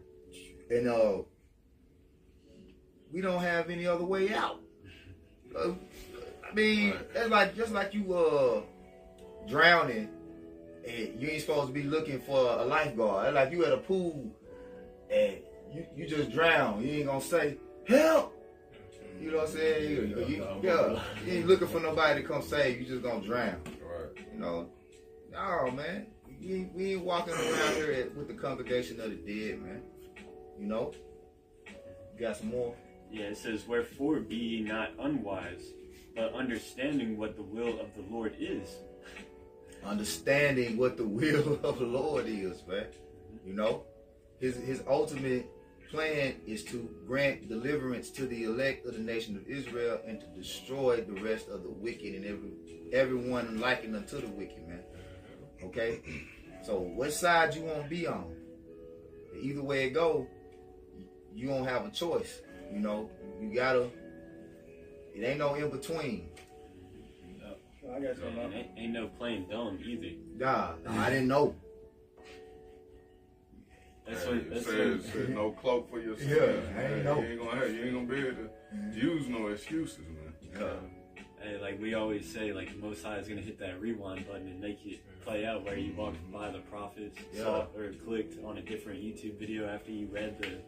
And we don't have any other way out. I mean, that's like just like you drowning and you ain't supposed to be looking for a lifeguard. That's like you at a pool and you just drown. You ain't gonna say, help! You know what I'm saying? You ain't looking for nobody to come save you. You just gonna drown. Right. You know? No, man. We ain't walking around here with the congregation of the dead, man. You know? You got some more? Yeah, it says, wherefore be ye not unwise, but understanding what the will of the Lord is. Understanding what the will of the Lord is, man. You know? His ultimate plan is to grant deliverance to the elect of the nation of Israel and to destroy the rest of the wicked and everyone likened unto the wicked, man. Okay? So what side you want to be on? Either way it go, you don't have a choice. You know, you gotta, it ain't no in between. I got something. Ain't no playing dumb either. Nah, I didn't know. That's It what says no cloak for your sins. Yeah, I ain't know. You ain't gonna be able to use no excuses, man. Yeah. Hey, like we always say, like the Most High is gonna hit that rewind button and make it play out where you walked by the prophets, saw or clicked on a different YouTube video after you read the,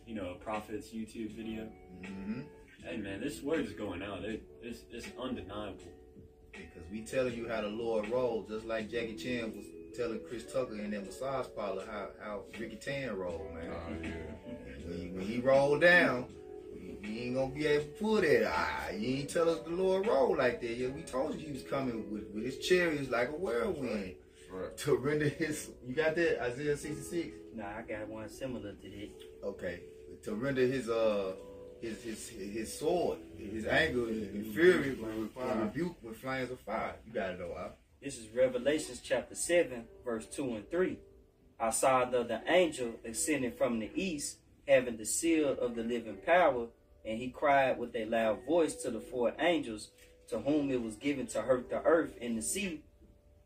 you know, a prophet's YouTube video. Mm-hmm. Hey man, this word is going out. It's undeniable. Because we telling you how the Lord rolled, just like Jackie Chan was telling Chris Tucker in that massage parlor how Ricky Tan rolled, man. When he rolled down, you ain't gonna be able to pull that. You ain't tell us the Lord rolled like that. Yeah, we told you he was coming with his chariots like a whirlwind. Right. To render his, you got that? Isaiah 66? Nah, I got one similar to that. Okay. To render his sword, his anger and fury and rebuke with flames of fire. You got it though, huh? This is Revelations chapter 7, verse 2 and 3. I saw the angel ascending from the east, having the seal of the living power, and he cried with a loud voice to the four angels, to whom it was given to hurt the earth and the sea,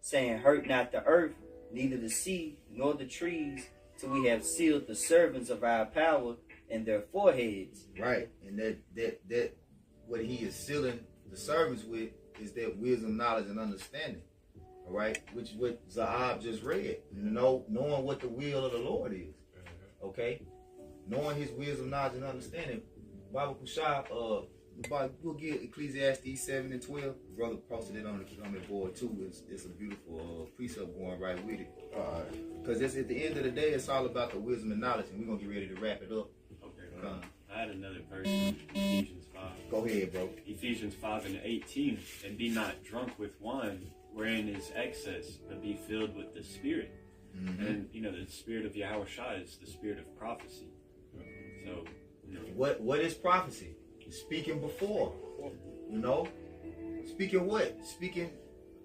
saying, hurt not the earth, neither the sea, nor the trees, till we have sealed the servants of our power in their foreheads. Right. And that what he is sealing the servants with is that wisdom, knowledge, and understanding. All right, which what Zahab just read. Knowing what the will of the Lord is. Okay, knowing His wisdom, knowledge, and understanding. Bible Kushab, we'll get Ecclesiastes 7 and 12. Brother posted it on the comment board too. It's a beautiful precept going right with it. Because it's at the end of the day, it's all about the wisdom and knowledge, and we're gonna get ready to wrap it up. Okay. I had another verse in Ephesians 5. Go ahead, bro. Ephesians 5 and 18. And be not drunk with wine, wherein is excess, but be filled with the Spirit. Mm-hmm. And you know, the Spirit of Yahweh Shai is the Spirit of prophecy. So, you know, what is prophecy? Speaking before, you know, speaking what? Speaking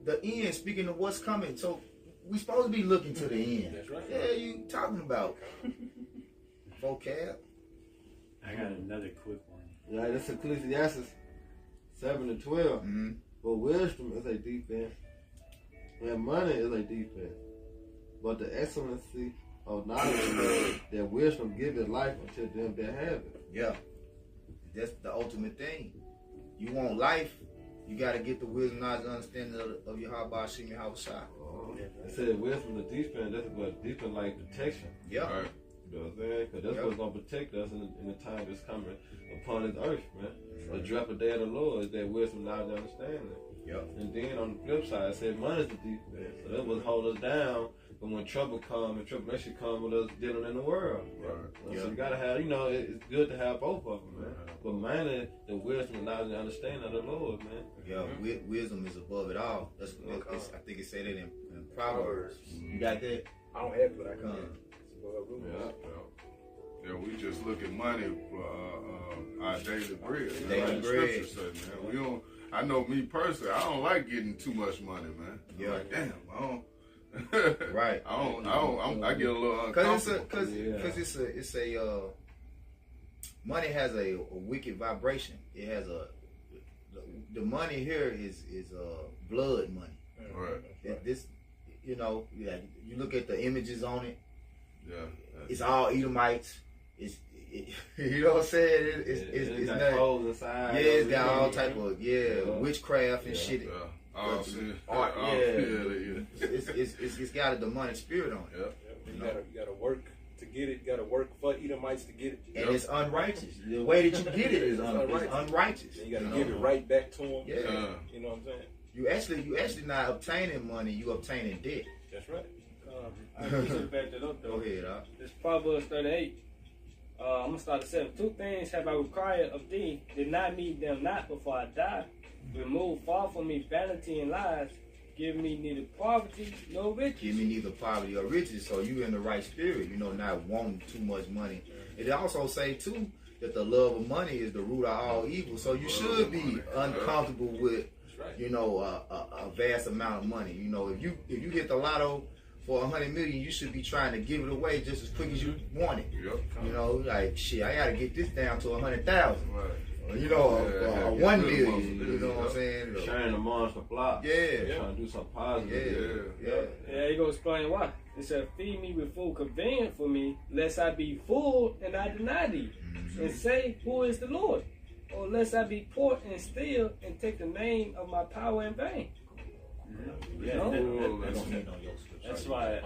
the end. Speaking of what's coming. So we supposed to be looking to the end. That's right. Yeah, you talking about vocab? I got another quick one. Yeah, that's Ecclesiastes 7 and 12. Mm-hmm. But wisdom is a defense, and money is a defense. But the excellency of knowledge is that wisdom giveth life unto them that have it. Yeah, that's the ultimate thing. You want life, you got to get the wisdom, knowledge, and understanding of Yahweh Hashem Yahweh Shai. It said wisdom is defense. That's what defense like protection. Yeah. Right. You know what I'm saying? Because that's what's going to protect us in the time that's coming upon this earth, man. The drop of day of the Lord is that wisdom, knowledge, and understanding. Yep. And then on the flip side, it said money is the defense. So that was hold us down. But when trouble comes, and tribulation comes with us dealing in the world. Right. So you got to have, it's good to have both of them, man. But mainly the wisdom, knowledge, and understanding of the Lord, man. Yeah, wisdom is above it all. I think it said it in Proverbs. You got that? I don't have it, but I can. Yeah, we just look at money for our daily bread. Daily bread. Said, man. We don't. I know me personally. I don't like getting too much money, man. I'm like, damn, I don't. Right. I get a little uncomfortable. Money has a wicked vibration. It has a the money here is blood money. Right. This, you know, yeah. You look at the images on it. Yeah. It's all Edomites. You know what I'm saying? It's got not. clothes inside. Yeah, it's got all type of witchcraft and shit. Yeah. Oh, see. Art, Oh, yeah. It's got a demonic spirit on it. Yep. You gotta work to get it. You gotta work for Edomites to get it. And it's unrighteous. The way that you get it is unrighteous. And you gotta give it right back to them. Yeah. You know what I'm saying? You actually not obtaining money. You obtaining debt. That's right. I appreciate you back that up though. Go ahead, It's Proverbs 38. I'm gonna start at 7. 2 things have I required of thee, deny me them not before I die. Remove far from me vanity and lies. Give me neither poverty nor riches. Give me neither poverty or riches. So you in the right spirit, you know, not wanting too much money. It also say too that the love of money is the root of all evil. So you should be uncomfortable with, you know, a vast amount of money. You know, if you hit the lotto for 100 million, you should be trying to give it away just as quick as you want it. Yep. You know, like shit, I gotta get this down to 100,000. Right. You know, 1 million. You You know what I'm saying? Sharing the monster flock. Yeah. Trying to do something positive. Yeah. He gonna explain why. It said, feed me with food convenient for me, lest I be full and I deny thee, and say, who is the Lord? Or lest I be poor and steal and take the name of my power in vain. Yeah, that's why,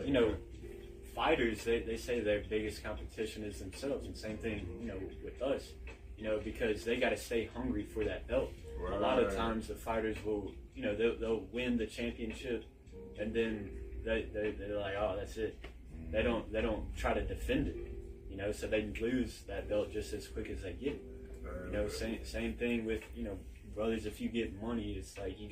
you know, fighters, they say their biggest competition is themselves, and same thing, you know, with us, you know, because they got to stay hungry for that belt. Right. A lot of times the fighters will, you know, they'll win the championship, and then they're like, oh, that's it. They don't try to defend it, you know, so they lose that belt just as quick as they get it. You know, same thing with, you know, brothers. If you get money, it's like you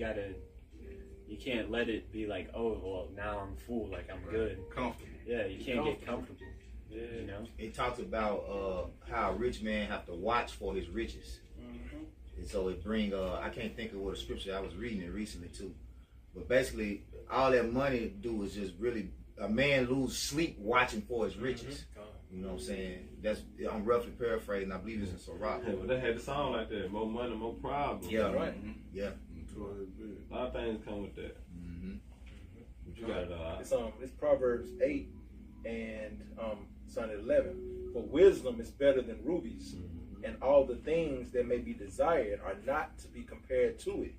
can't let it be like, oh, well, now I'm full, like I'm good. Comfortable. Yeah, you can't get comfortable. Yeah. You know? It talks about how a rich man have to watch for his riches. And so it bring, I can't think of what a scripture, I was reading it recently too. But basically, all that money do is just really, a man lose sleep watching for his riches. You know what I'm saying? I'm roughly paraphrasing, I believe it's in Sirach. Yeah, but they had the song like that, more money, more problems. Yeah, right. Yeah. A lot of things come with that. But you got it. It's Proverbs 8 and Psalm 11. For wisdom is better than rubies, and all the things that may be desired are not to be compared to it.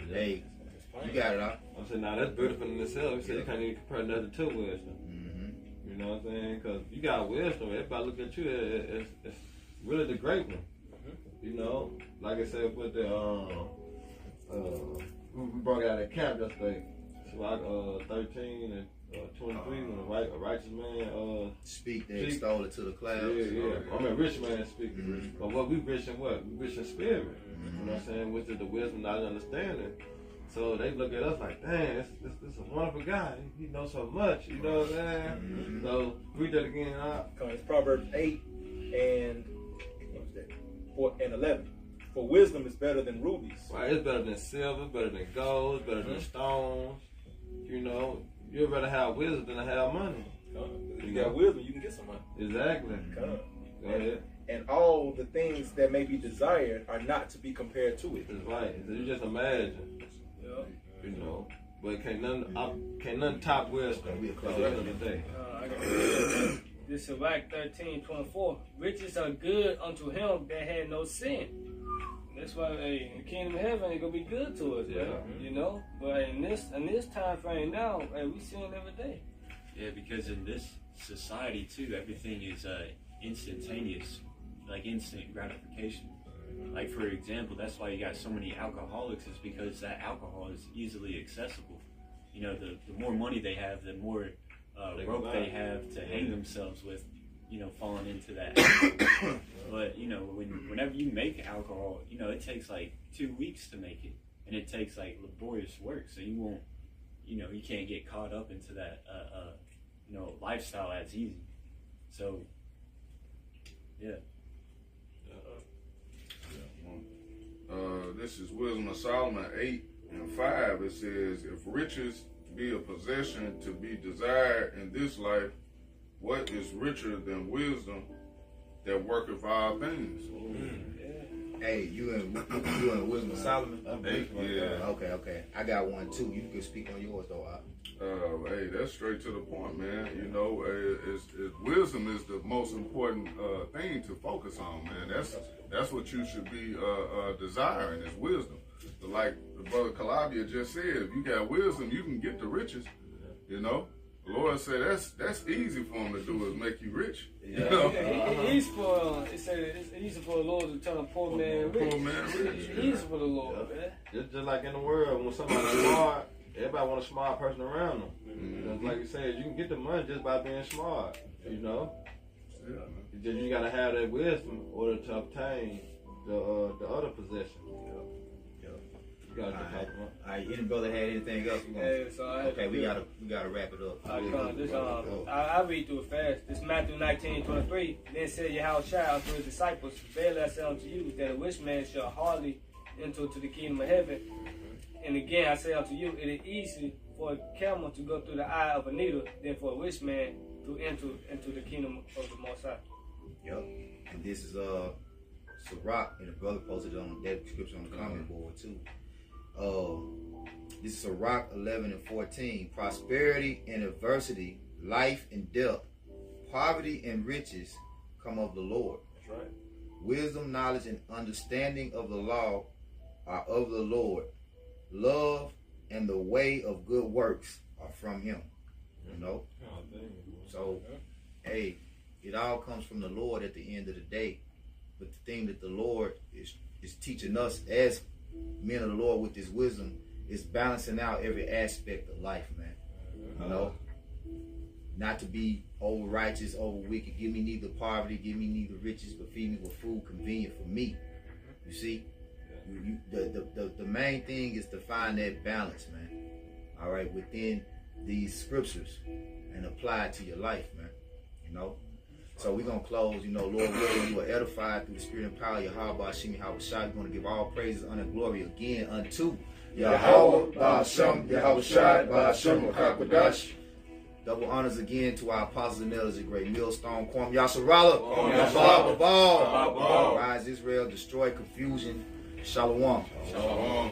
Hey, you got it, huh? I said, nah, that's beautiful in itself. He said you can't even compare nothing to wisdom. You know what I'm saying? Because you got wisdom. Everybody look at you, it's really the great one. You know, like I said, with the we brought out that camp yesterday. It's like 13 and 23 when a righteous man speak, they extol it to the clouds. Yeah. I mean, rich man speaking. But what we rich in what? We rich in spirit. You know what I'm saying? Which is the wisdom, knowledge, understanding. So they look at us like, dang, this is a wonderful guy. He knows so much. You know what I'm saying? So read that again. It's Proverbs 8 and 4 and 11. For wisdom is better than rubies. Right, it's better than silver, better than gold, it's better than stones. You know, you'd rather have wisdom than to have money. If you got wisdom, you can get some money. Exactly. Go ahead. And all the things that may be desired are not to be compared to it. That's right. So you just imagine. You know, but can't nothing top wisdom at the end of the day. This is Sirach 13:24. Riches are good unto him that had no sin. That's why, hey, in the kingdom of heaven, it's gonna be good to us, man. You know. But in this time frame now, hey, we sin every day. Yeah, because in this society too, everything is instantaneous, like instant gratification. Like for example, that's why you got so many alcoholics, is because that alcohol is easily accessible. You know, the more money they have, the more rope they have to hang themselves with, you know, falling into that. But, you know, whenever you make alcohol, you know, it takes like 2 weeks to make it, and it takes like laborious work. So you won't, you know, you can't get caught up into that, you know, lifestyle as easy. So, yeah. This is Wisdom of Solomon 8 and 5. It says, if riches be a possession to be desired in this life, what is richer than wisdom? that worketh all things. Hey, you in Wisdom of Solomon? Yeah. Okay. I got one too. You can speak on yours though. Hey, that's straight to the point, man. You know, wisdom is the most important thing to focus on, man. That's what you should be desiring is wisdom. So like the brother Calabia just said, if you got wisdom, you can get the riches. You know, the Lord said that's easy for him to do is make you rich. You know? It said it's easy for the Lord to turn a poor man rich. Poor man rich. It's easy for the Lord, man. Just like in the world, when somebody's smart, everybody want a smart person around them. Mm-hmm. Like you said, you can get the money just by being smart. You know, Yeah, you gotta have that wisdom in order to obtain the other possession. You gotta get that one. All right, any brother had anything else? We gotta wrap it up. I read through it fast. This Matthew 19:23. Then said Yahushua unto his disciples, verily I say unto you, that a rich man shall hardly enter to the kingdom of heaven. And again I say unto you, it is easy for a camel to go through the eye of a needle than for a rich man to enter into the kingdom of the Most High. Yep. And this is Sirach, and the brother posted it on that scripture on the comment board too. This is Sirach 11:14. Prosperity and adversity, life and death, poverty and riches come of the Lord. That's right. Wisdom, knowledge, and understanding of the law are of the Lord. Love and the way of good works are from him. You know? So, hey, it all comes from the Lord at the end of the day. But the thing that the Lord is teaching us as men of the Lord with this wisdom is balancing out every aspect of life, man. You know? Not to be over righteous, over wicked. Give me neither poverty, give me neither riches, but feed me with food convenient for me. You see? The main thing is to find that balance, man. All right, within these scriptures and apply it to your life, man. You know? So we're going to close, you know, Lord willing, you are edified through the spirit and power of Yahweh, Shimi, Yahushua. We're going to give all praises, honor, and glory again unto Yahweh, Ba'ashem, Yahushua, Ba'ashem, Makakwadash. Double honors again to our apostles and elders, the great millstone, Kwam Yasharala, Babal, Rise Israel, destroy confusion, Shalom. Shalom.